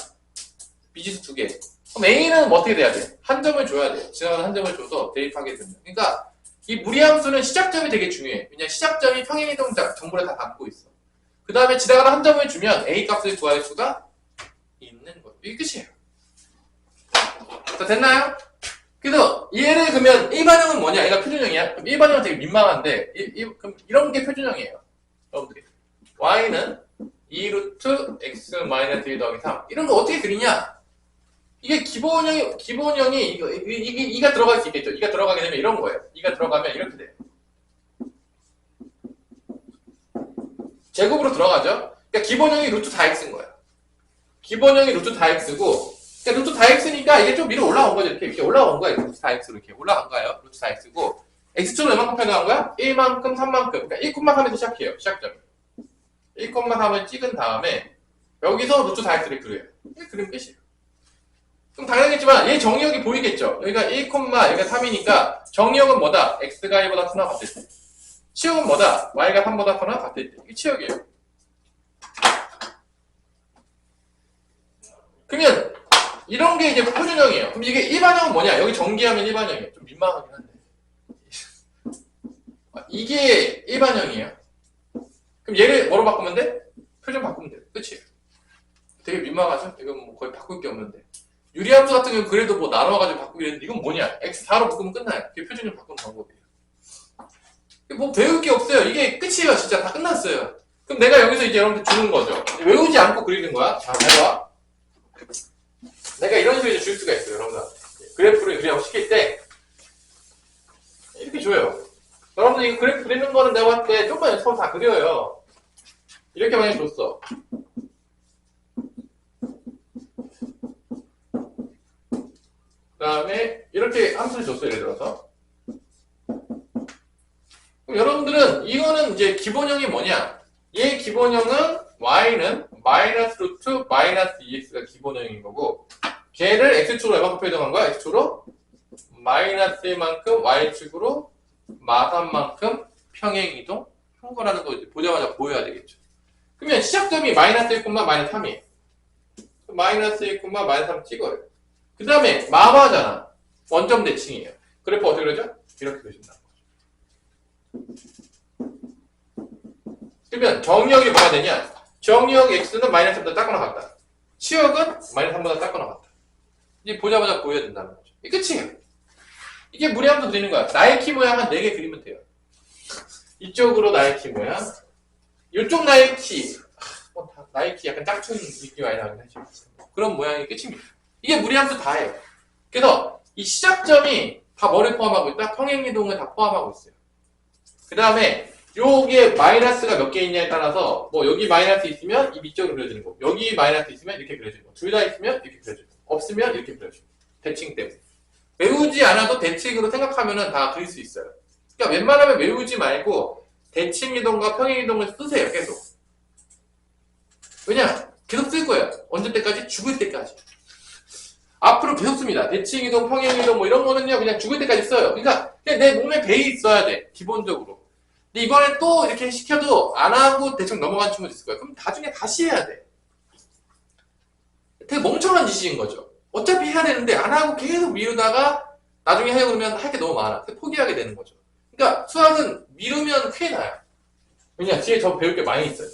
미지수 두 개. 그럼 A는 뭐 어떻게 돼야 돼? 한 점을 줘야 돼. 지나가는 한 점을 줘서 대입하게 되면. 그러니까 이 무리함수는 시작점이 되게 중요해. 왜냐면 시작점이 평행이동 정보를 다 담고 있어. 그 다음에 지나가는 한 점을 주면 A 값을 구할 수가 있는 거예요. 이게 끝이에요. 자, 됐나요? 그래서 얘를 그러면 일반형은 뭐냐? 얘가 표준형이야? 그럼 일반형은 되게 민망한데 그럼 이런 게 표준형이에요. 여러분들이. y는 2루트 x-1 더하기 3. 이런 거 어떻게 그리냐? 이게 기본형이 이가 들어갈 수 있겠죠. 이가 들어가게 되면 이런 거예요. 이가 들어가면 이렇게 돼요. 제곱으로 들어가죠. 그러니까 기본형이 루트 다 x인 거예요. 기본형이 루트 다 x고, 그러니까 루트 다 x니까 이게 좀 위로 올라온 거죠. 이렇게 올라온 거야. 루트 다 x로 이렇게 올라간 거예요. 루트 다 x고, x축은 얼마큼 변화한 거야? 1만큼, 3만큼. 그러니까 1,3에서 시작해요. 시작점이. 1,3을 찍은 다음에 여기서 루트 다 x를 그려요. 이게 그림 끝이에요. 그럼 당연하겠지만 얘 정의역이 보이겠죠. 여기가 1, 여기가 3이니까 정의역은 뭐다? x가 1보다 크나 같을 때. 치역은 뭐다? y가 3보다 크나 같을 때. 이게 치역이에요. 그러면 이런 게 이제 표준형이에요. 그럼 이게 일반형은 뭐냐? 여기 전개하면 일반형이에요. 좀 민망하긴 한데. 이게 일반형이에요. 그럼 얘를 뭐로 바꾸면 돼? 표준 바꾸면 돼요. 끝이에요. 되게 민망하죠? 이건 뭐 거의 바꿀 게 없는데. 유리함수 같은 경우는 그래도 뭐 나눠가지고 바꾸기 했는데 이건 뭐냐? x4로 묶으면 끝나요. 이게 표준형 바꾸는 방법이에요. 뭐 배울 게 없어요. 이게 끝이에요. 진짜 다 끝났어요. 그럼 내가 여기서 이제 여러분들 주는 거죠. 외우지 않고 그리는 거야. 자, 해봐. 내가 이런 식으로 이제 줄 수가 있어요. 여러분들. 그래프를 그리라고 시킬 때 이렇게 줘요. 여러분들 이거 그래프 그리는 거는 내가 봤을 때 조금만 처음 다 그려요. 이렇게 많이 줬어. 그 다음에 이렇게 함수를 줬어요. 예를 들어서. 그럼 여러분들은 이거는 이제 기본형이 뭐냐? 얘 기본형은 y는 마이너스 루트 마이너스 2x가 기본형인 거고 걔를 x축으로 얼마큼 표현한 거야? x축으로 마이너스 1만큼 y축으로 마산만큼 평행이동 한 거라는 거 이제 보자마자 보여야 되겠죠. 그러면 시작점이 마이너스 1, 마이너스 3이에요. 마이너스 1, 마이너스 3 찍어요. 그 다음에 마마잖아. 원점 대칭이에요. 그래프 어떻게 그러죠? 이렇게 그려준다. 그러면 정의역이 뭐가 되냐? 정의역 x는 마이너스 3보다 작거나 같다. 치역은 마이너스 3보다 작거나 같다. 이제 보자마자 보여야 된다는 거죠. 이게 끝이에요. 이게 무리함수 그리는 거야. 나이키 모양 한 4개 그리면 돼요. 이쪽으로 나이키 모양. 이쪽 나이키. 나이키 약간 짝퉁 느낌 많이 나긴 하죠. 그런 모양이 끝입니다. 이게 무리함수 다예요. 그래서 이 시작점이 다 뭐를 포함하고 있다? 평행이동을 다 포함하고 있어요. 그 다음에 요게 마이너스가 몇 개 있냐에 따라서 뭐 여기 마이너스 있으면 이 밑쪽으로 그려지는 거고 여기 마이너스 있으면 이렇게 그려지는 거고 둘 다 있으면 이렇게 그려지는 거고 없으면 이렇게 그려지는 거고 대칭 때문에 외우지 않아도 대칭으로 생각하면은 다 그릴 수 있어요. 그러니까 웬만하면 외우지 말고 대칭이동과 평행이동을 쓰세요. 계속. 왜냐? 계속 쓸 거예요. 언제 때까지? 죽을 때까지. 앞으로 계속 씁니다. 대칭이동, 평행이동 뭐 이런 거는요 그냥 죽을 때까지 써요. 그러니까 그냥 내 몸에 배에 있어야 돼. 기본적으로. 근데 이번에 또 이렇게 시켜도 안 하고 대충 넘어간 친구도 있을 거예요. 그럼 나중에 다시 해야 돼. 되게 멍청한 짓인 거죠. 어차피 해야 되는데 안 하고 계속 미루다가 나중에 하려고 그러면 할 게 너무 많아. 포기하게 되는 거죠. 그러니까 수학은 미루면 큰일 나요. 왜냐? 뒤에 더 배울 게 많이 있어요.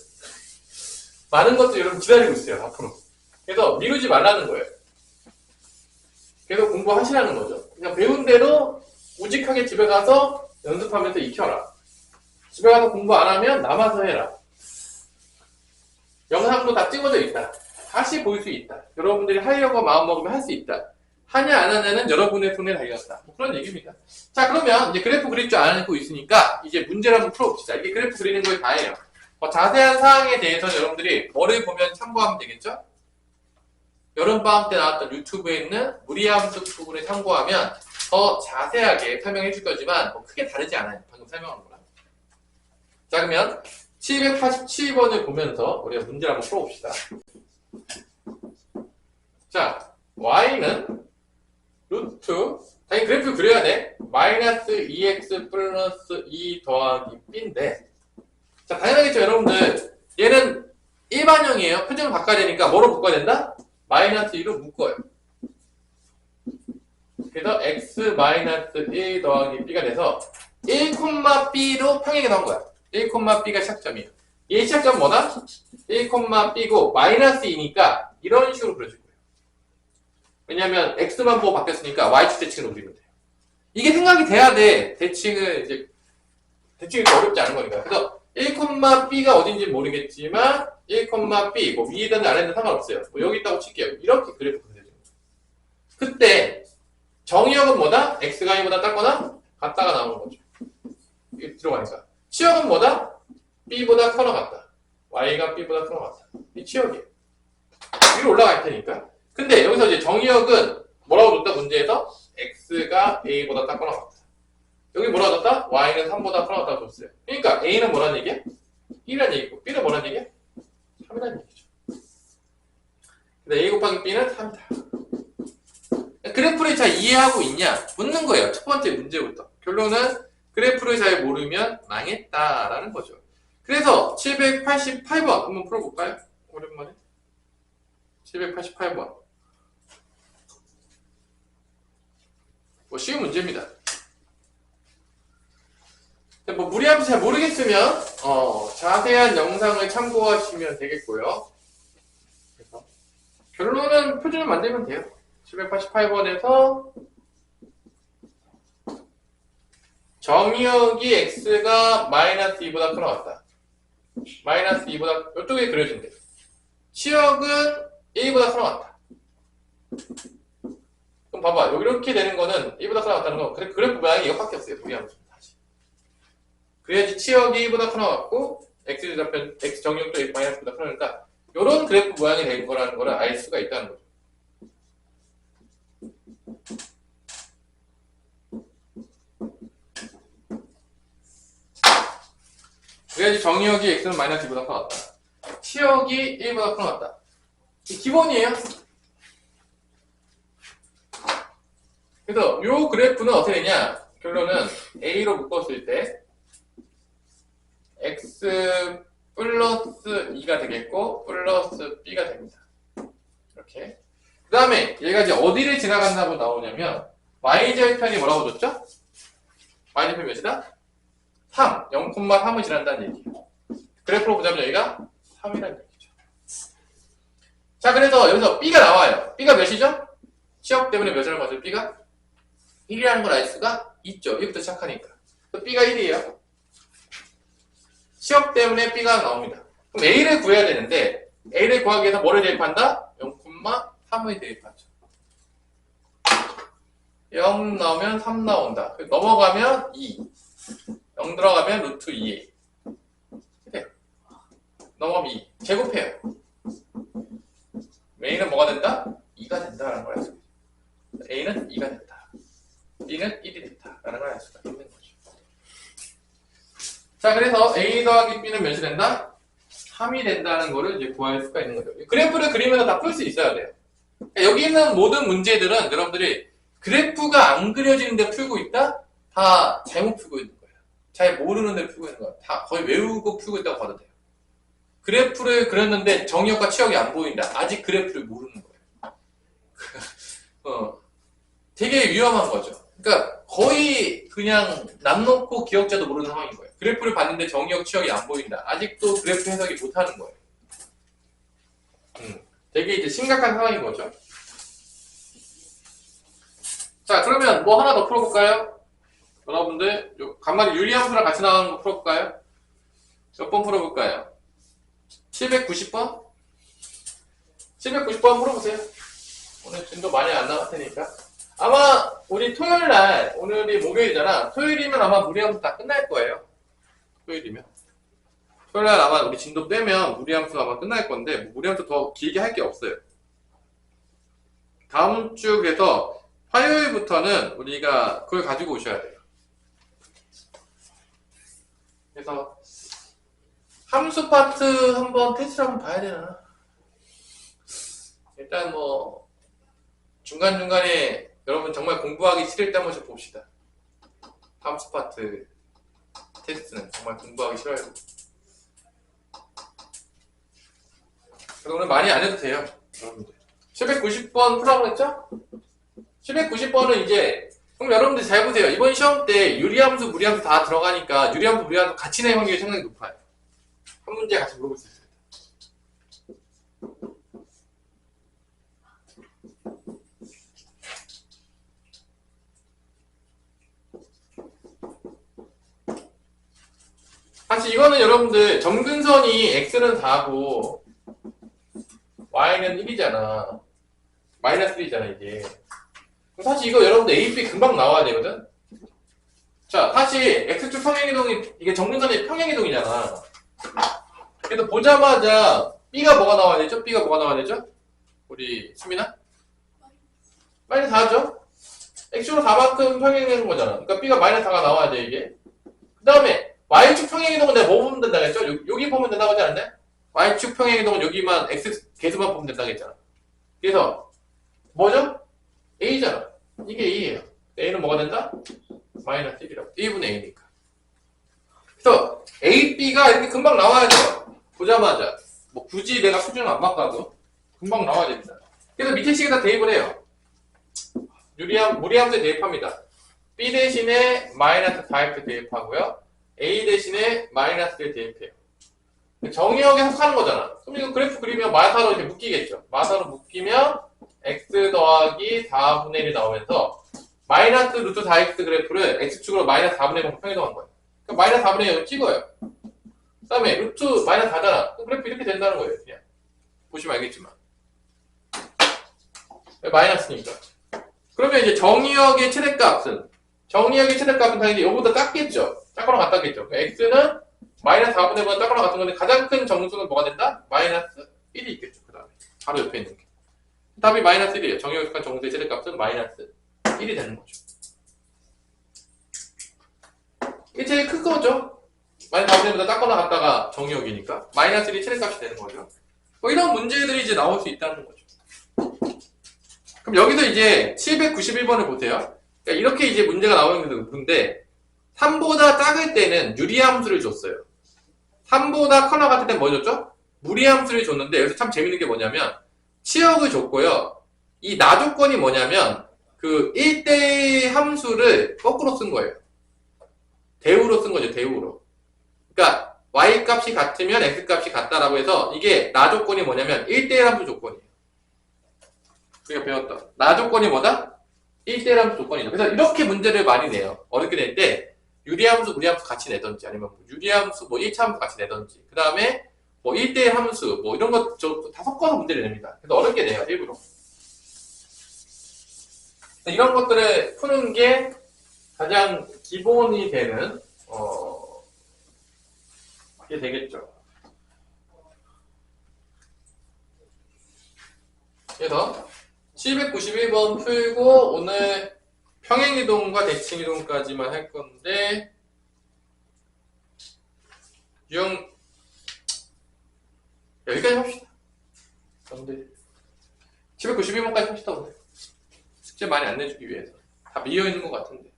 많은 것도 여러분 기다리고 있어요. 앞으로. 그래서 미루지 말라는 거예요. 계속 공부하시라는 거죠. 그냥 배운 대로 우직하게 집에 가서 연습하면서 익혀라. 집에 가서 공부 안 하면 남아서 해라. 영상도 다 찍어져 있다. 다시 볼 수 있다. 여러분들이 하려고 마음먹으면 할 수 있다. 하냐 안 하냐는 여러분의 손에 달렸다. 뭐 그런 얘기입니다. 자, 그러면 이제 그래프 그릴 줄 알고 있으니까 이제 문제를 한번 풀어봅시다. 이게 그래프 그리는 거에 다예요. 자세한 사항에 대해서는 여러분들이 뭐를 보면 참고하면 되겠죠? 여름방학 때 나왔던 유튜브에 있는 무리함수 부분을 참고하면 더 자세하게 설명해 줄 거지만 뭐 크게 다르지 않아요. 방금 설명한 거랑. 자, 그러면 787번을 보면서 우리가 문제를 한번 풀어봅시다. 자, y는 루트, 당연히 그래프 그려야 돼. 마이너스 2x 플러스 2 더하기 b인데, 자, 당연하겠죠, 여러분들. 얘는 일반형이에요. 표준을 바꿔야 되니까 뭐로 묶어야 된다? 마이너스 2로 묶어요. 그래서 x 마이너스 1 더하기 b가 돼서 1,b로 평행이 나온 거야. 1,b가 시작점이에요. 얘 시작점 뭐다? 1,b고 마이너스 2니까 이런 식으로 그려줄 거예요. 왜냐면 x만 보고 바뀌었으니까 y축 대칭으로 그리면 돼요. 이게 생각이 돼야 돼. 대칭을 이제 대칭이 어렵지 않은 거니까. 그래서 1,b가 어딘지 모르겠지만 1,b 뭐 위에든 아래든 상관없어요. 뭐 여기 있다고 칠게요. 이렇게 그래프 그려줘요. 그때 정의역은 뭐다? x가 2보다 작거나 같다가 나오는 거죠. 이게 들어가니까. 치역은 뭐다? b보다 커나 같다. y가 b보다 커나 같다. 이 치역이에요. 위로 올라갈 테니까. 근데 여기서 이제 정의역은 뭐라고 줬다? 문제에서 x가 a보다 작거나 같다. 여기 뭐라고 줬다? y는 3보다 커나 같다고 줬어요. 그러니까 a는 뭐라는 얘기야? 1이라는 얘기고 b는 뭐라는 얘기야? 3이라는 얘기죠. 근데 a 곱하기 b는 3이다. 그래프를 잘 이해하고 있냐? 묻는 거예요. 첫 번째 문제부터. 결론은 그래프를 잘 모르면 망했다라는 거죠. 그래서 788번 한번 풀어볼까요? 오랜만에. 788번. 뭐 쉬운 문제입니다. 뭐 무리함수 잘 모르겠으면 자세한 영상을 참고하시면 되겠고요. 그래서 결론은 표준을 만들면 돼요. 788번에서 정의역이 x가 마이너스 2보다 크나 같다. 마이너스 2보다 이쪽에 그려진대. 치역은 1보다 크나 같다. 그럼 봐봐. 여기 이렇게 되는 거는 1보다 크나 같다는 건 그래프 모양이 이것밖에 없어요. 무리함수. 다시. 그래야지 치역이 1보다 크나 같고 x 좌편 x 정의역도 마이너스보다 크니까 이런 그래프 모양이 된 거라는 걸 알 수가 있다는 거죠. 그래야지 정의역이 x는 마이너스 2보다 커 같다. 치역이 1보다 커 같다. 이 기본이에요. 그래서 이 그래프는 어떻게 되냐? 결론은 a로 묶었을 때 x 플러스 2가 되겠고 플러스 b가 됩니다. 이렇게. 그 다음에 얘가 이제 어디를 지나간다고 나오냐면 y절편이 뭐라고 줬죠? y절편 몇이다? 3, 0,3을 지난다는 얘기예요. 그래프로 보자면 여기가 3이라는 얘기죠. 자, 그래서 여기서 b가 나와요. b가 몇이죠? 치역 때문에 몇이라는 거죠? b가 1이라는 걸 알 수가 있죠. 여기부터 시작하니까. b가 1이에요. 치역 때문에 b가 나옵니다. 그럼 a를 구해야 되는데 a를 구하기 위해서 뭐를 대입한다? 0,3을 대입하죠. 0 나오면 3 나온다. 넘어가면 2. 0 들어가면 루트 2. 그래요. 넘어가면 2. 제곱해요. a는 뭐가 된다? 2가 된다라는 걸 알 수가 있어요. a는 2가 된다. b는 1이 된다라는 걸 알 수가 있는 거죠. 자, 그래서 a 더하기 b는 몇이 된다? 3이 된다는 거를 이제 구할 수가 있는 거죠. 그래프를 그리면서 다 풀 수 있어야 돼요. 여기 있는 모든 문제들은 여러분들이 그래프가 안 그려지는데 풀고 있다? 다 잘못 풀고 있는 거예요. 잘 모르는데 풀고 있는 거예요. 다 거의 외우고 풀고 있다고 봐도 돼요. 그래프를 그렸는데 정의역과 치역이 안 보인다. 아직 그래프를 모르는 거예요. 되게 위험한 거죠. 그러니까 거의 그냥 남 놓고 기억자도 모르는 상황인 거예요. 그래프를 봤는데 정의역, 치역이 안 보인다. 아직도 그래프 해석이 못하는 거예요. 되게 이제 심각한 상황인 거죠. 자, 그러면 뭐 하나 더 풀어볼까요? 여러분들, 간만에 유리함수랑 같이 나오는 거 풀어볼까요? 몇 번 풀어볼까요? 790번? 790번 풀어보세요. 오늘 진도 많이 안 나올 테니까. 아마 우리 토요일날, 오늘이 목요일이잖아. 토요일이면 아마 무리함수 다 끝날 거예요. 토요일이면. 토요일날 아마 우리 진도 빼면 무리함수 아마 끝날 건데, 무리함수 더 길게 할 게 없어요. 다음 주 그래서 화요일부터는 우리가 그걸 가지고 오셔야 돼요. 그래서 함수 파트 한번 테스트를 한번 봐야 되나? 일단 뭐 중간중간에 여러분 정말 공부하기 싫을 때 한 번씩 봅시다. 함수 파트 테스트는 정말 공부하기 싫어요. 그래서 오늘 많이 안 해도 돼요. 여러분들 790번 풀라고 했죠? 790번은 이제 그럼 여러분들 잘 보세요. 이번 시험 때 유리함수, 무리함수 다 들어가니까 유리함수, 무리함수 같이 낼 확률이 상당히 높아요. 한 문제 같이 물어볼 수 있습니다. 사실 이거는 여러분들 점근선이 x는 4고 y는 1이잖아. 마이너스 1이잖아 이게. 사실 이거 여러분들 A, B 금방 나와야 되거든? 자, 사실 X축 평행이동이, 이게 정근선의 평행이동이잖아. 그래서 보자마자 B가 뭐가 나와야 되죠? B가 뭐가 나와야 되죠? 우리 수민아? 마이너스 4죠? X축으로 4만큼 평행되는 거잖아. 그러니까 B가 마이너스 4가 나와야 돼, 이게. 그 다음에 Y축 평행이동은 내가 뭐 보면 된다고 했죠? 여기 보면 된다고 하지 않았나요? Y축 평행이동은 여기만 X 개수만 보면 된다고 했잖아. 그래서 뭐죠? A잖아. 이게 A예요. A는 뭐가 된다? 마이너스 1이라고. 1분의 A니까. 그래서 A, B가 이렇게 금방 나와야 돼요. 보자마자. 뭐 굳이 내가 수준을 안 바꿔도 금방 나와야 됩니다. 그래서 밑에 식에다 대입을 해요. 무리함수에 대입합니다. B 대신에 마이너스 4x 대입하고요. A 대신에 마이너스 1 대입해요. 정의역에 해석하는 거잖아. 그럼 이거 그래프 그리면 마사로 이렇게 묶이겠죠. 마사로 묶이면 x 더하기 4분의 1이 나오면서 마이너스 루트 4x 그래프를 x축으로 마이너스 4분의 1 평이동한 거예요. 그럼 마이너스 4분의 1을 찍어요. 그 다음에 루트 마이너스 4잖아. 그럼 그래프 이렇게 된다는 거예요. 그냥 보시면 알겠지만 마이너스니까. 그러면 이제 정의역의 최대값은 당연히 이거보다 작겠죠. 작거나 같다겠죠. x는 마이너스 4분의 1보다 작거나 같은 건데 가장 큰 정수는 뭐가 된다? 마이너스 1이 있겠죠. 그 다음에 바로 옆에 있는 게 답이 마이너스 1이에요. 정의역에 속한 정수의 최대값은 마이너스 1이 되는 거죠. 이게 제일 큰 거죠. 마이너스 4분의 1보다 작거나 같다가 정의역이니까 마이너스 1이 최대값이 되는 거죠. 뭐 이런 문제들이 이제 나올 수 있다는 거죠. 그럼 여기서 이제 791번을 보세요. 그러니까 이렇게 이제 문제가 나오는 건데 3보다 작을 때는 유리함수를 줬어요. 3보다 커나 같을 땐 뭐 줬죠? 무리함수를 줬는데 여기서 참 재밌는 게 뭐냐면 치역을 줬고요. 이 나 조건이 뭐냐면 그 1대 함수를 거꾸로 쓴 거예요. 대우로 쓴 거죠. 대우로. 그러니까 y 값이 같으면 x 값이 같다라고 해서 이게 나 조건이 뭐냐면 1대1 함수 조건이에요. 우리가 배웠던 나 조건이 뭐다? 1대1 함수 조건이죠. 그래서 이렇게 문제를 많이 내요. 어렵게 낼 때 유리함수, 무리함수 같이 내던지 아니면 유리함수, 뭐 1차 함수 같이 내던지 그 다음에 뭐 1대1 함수 뭐 이런 거 다 섞어서 문제를 냅니다. 그래서 어렵게 내요. 일부러. 이런 것들을 푸는 게 가장 기본이 되는 이게 되겠죠. 그래서 791번 풀고 오늘 평행이동과 대칭이동까지만 할 건데 여기까지 합시다. 근데 791번까지 합시다. 오늘 숙제 많이 안 내주기 위해서 다 미어있는 것 같은데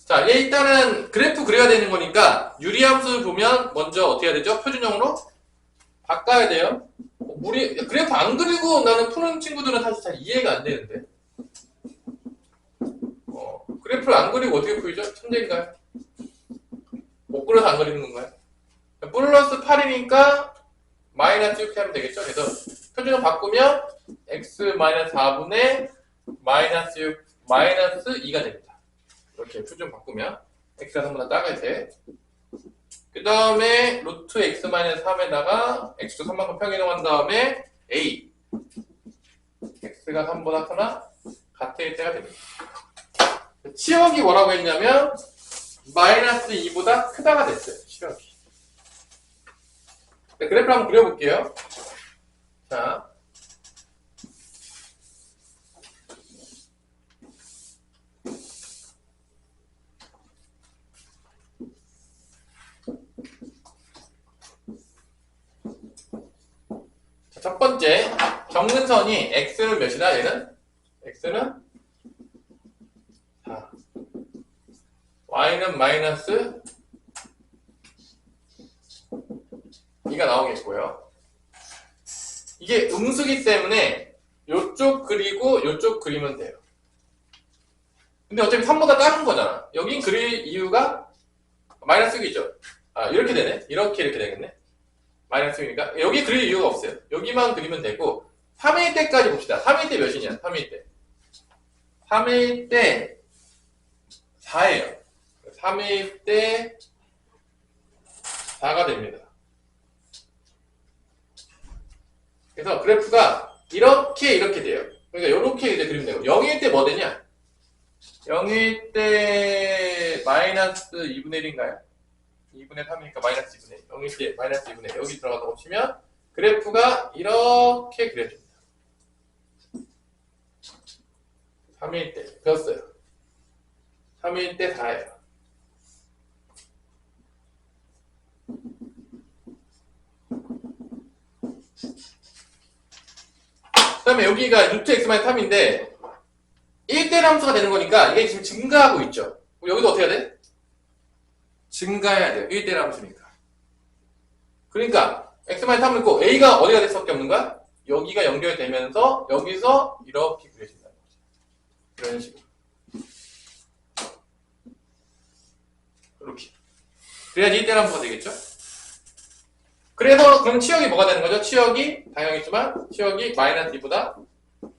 자, 일단은 그래프 그려야 되는 거니까 유리함수를 보면 먼저 어떻게 해야 되죠? 표준형으로 바꿔야 돼요. 그래프 안 그리고 나는 푸는 친구들은 사실 잘 이해가 안 되는데 그래프를 안 그리고 어떻게 풀죠? 천재인가요? 못 그려서 안 그리는 건가요? 플러스 8이니까 마이너스 이렇게 하면 되겠죠? 그래서 표준형 바꾸면 x 4분의 마이너스 6 마이너스 2가 됩니다. 이렇게 표준 바꾸면 x가 3보다 작을 때 그 다음에 루트 x 3에다가 x도 3만큼 평이동한 다음에 a x가 3보다 크나 같을 때가 됩니다. 치역이 뭐라고 했냐면 마이너스 2보다 크다가 됐어요. 치역이. 그래프를 한번 그려볼게요. 자, 첫 번째 정근선이 x는 몇이다? 얘는 x는 4 y는 마이너스 2가 나오겠고요. 이게 음수기 때문에 요쪽 그리고 요쪽 그리면 돼요. 근데 어차피 3보다 작은 거잖아. 여긴 그릴 이유가 마이너스 6이죠. 아, 이렇게 되네. 이렇게 되겠네. 마이너스 6이니까 여기 그릴 이유가 없어요. 여기만 그리면 되고 3일 때까지 봅시다. 3일 때 몇이냐? 3일 때 3일 때 4예요. 3일 때 4가 됩니다. 그래서 그래프가 이렇게 돼요. 그러니까 이렇게 이제 그리면 되고 0일 때 뭐 되냐? 0일 때 마이너스 2분의 1인가요? 2분의 3이니까 마이너스 2분의 1. 0일 때 마이너스 2분의 1. 여기 들어가서 보시면 그래프가 이렇게 그려집니다. 3일 때 배웠어요. 3일 때 4예요. 그 다음에 여기가 루트 x-3인데 1대1 함수가 되는 거니까 이게 지금 증가하고 있죠. 여기도 어떻게 해야 돼? 증가해야 돼요. 1대1 함수니까. 그러니까 x-3은 있고 a가 어디가 될 수밖에 없는 거야? 여기가 연결되면서 여기서 이렇게 그려진다는 거죠. 이런 식으로. 이렇게. 그래야지 이대람수가 되겠죠? 그래서 그럼 치역이 뭐가 되는 거죠? 치역이 당연히지만 치역이 마이너스 2보다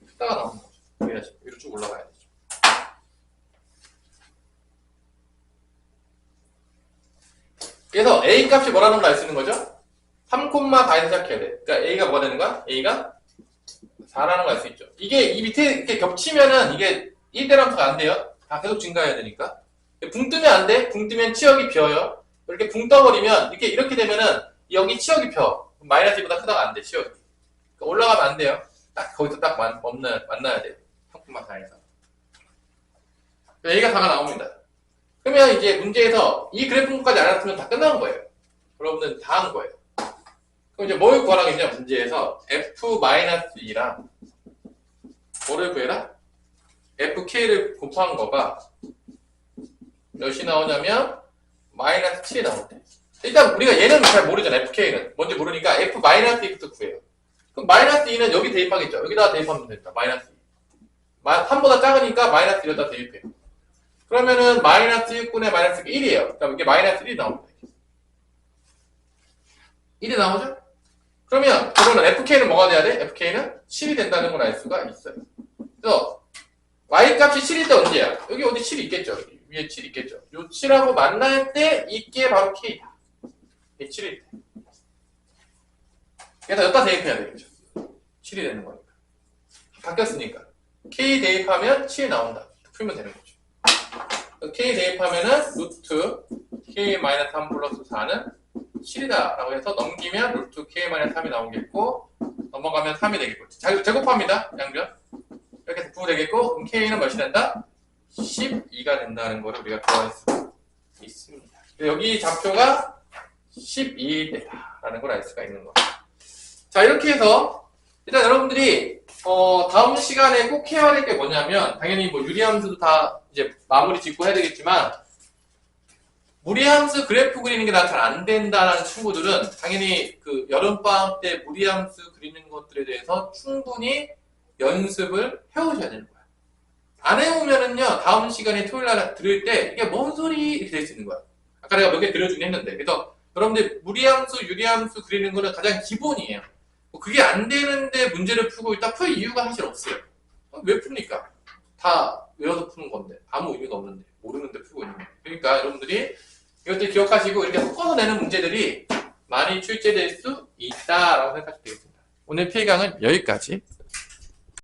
크다가 나오는 거죠. 그래야지 위로 쭉 올라가야 되죠. 그래서 A 값이 뭐라는 걸 알 수 있는 거죠? 3콤마4에서 시작해야 돼. 그러니까 A가 뭐가 되는 거야? A가 4라는 걸 알 수 있죠. 이게 이 밑에 이렇게 겹치면은 이게 1대람수가 안 돼요. 다 계속 증가해야 되니까. 붕 뜨면 안 돼. 붕 뜨면 치역이 벼요. 이렇게 붕 떠버리면 이렇게 되면은 여기 치역이 펴. 마이너스 2보다 크다가 안 돼, 치역이. 그러니까 올라가면 안 돼요. 딱 거기서 딱 만나야 돼요. 3콤마4에서. A가 4가 나옵니다. 그러면 이제 문제에서 이 그래프까지 알았으면 다 끝난 거예요. 여러분들 다 한 거예요. 그럼 이제 뭘 구하라고 했냐, 문제에서 F-2랑 뭐를 구해라? FK를 곱한 거가 몇이 나오냐면 마이너스 7이 나온대. 일단 우리가 얘는 잘 모르잖아, FK는. 뭔지 모르니까 F-2부터 구해요. 그럼 마이너스 2는 여기 대입하겠죠. 여기다가 대입하면 됩니다. 마이너스 2. 3보다 작으니까 마이너스 1에다 대입해요. 그러면은 마이너스 1분의 마이너스 1이에요. 그럼 이게 마이너스 1이 나옵니다. 1이 나오죠? 그러면 그러면 FK는 뭐가 돼야 돼? FK는 7이 된다는 걸 알 수가 있어요. 그래서 Y값이 7일 때 언제야? 여기 어디 7이 있겠죠? 여기 위에 7이 있겠죠? 요 7하고 만날 때 이게 바로 K다. 이게 7일 때. 그래서 여기다 대입해야 되겠죠? 7이 되는 거니까. 바뀌었으니까. K 대입하면 7이 나온다. 풀면 되는 거죠. K 대입하면은 루트 K-3 플러스 4는 7이다 라고 해서 넘기면 루트 K-3이 나오겠고 넘어가면 3이 되겠고 제곱합니다. 양변 이렇게 해서 9 되겠고 그럼 K는 몇이 된다? 12가 된다는 거를 우리가 구할 수 있습니다. 여기 좌표가 12일 때다 라는 걸 알 수가 있는 거예요. 자, 이렇게 해서 일단 여러분들이 다음 시간에 꼭 해야 될 게 뭐냐면 당연히 뭐 유리함수도 다 이제 마무리 짓고 해야 되겠지만 무리함수 그래프 그리는 게 난 잘 안 된다라는 친구들은 당연히 그 여름방학 때 무리함수 그리는 것들에 대해서 충분히 연습을 해오셔야 되는 거야. 안 해오면은요 다음 시간에 토요일날 들을 때 이게 뭔 소리 이렇게 될 수 있는 거야. 아까 내가 몇 개 들려주긴 했는데 그래서 여러분들 무리함수 유리함수 그리는 거는 가장 기본이에요. 그게 안 되는데 문제를 풀고 있다 풀 이유가 사실 없어요. 왜 풉니까? 다 외워서 푸는 건데 아무 의미가 없는데 모르는데 풀고 있는 거예요. 그러니까 여러분들이 이것들 기억하시고 이렇게 섞어서 내는 문제들이 많이 출제될 수 있다라고 생각하시면 되겠습니다. 오늘 필강은 여기까지.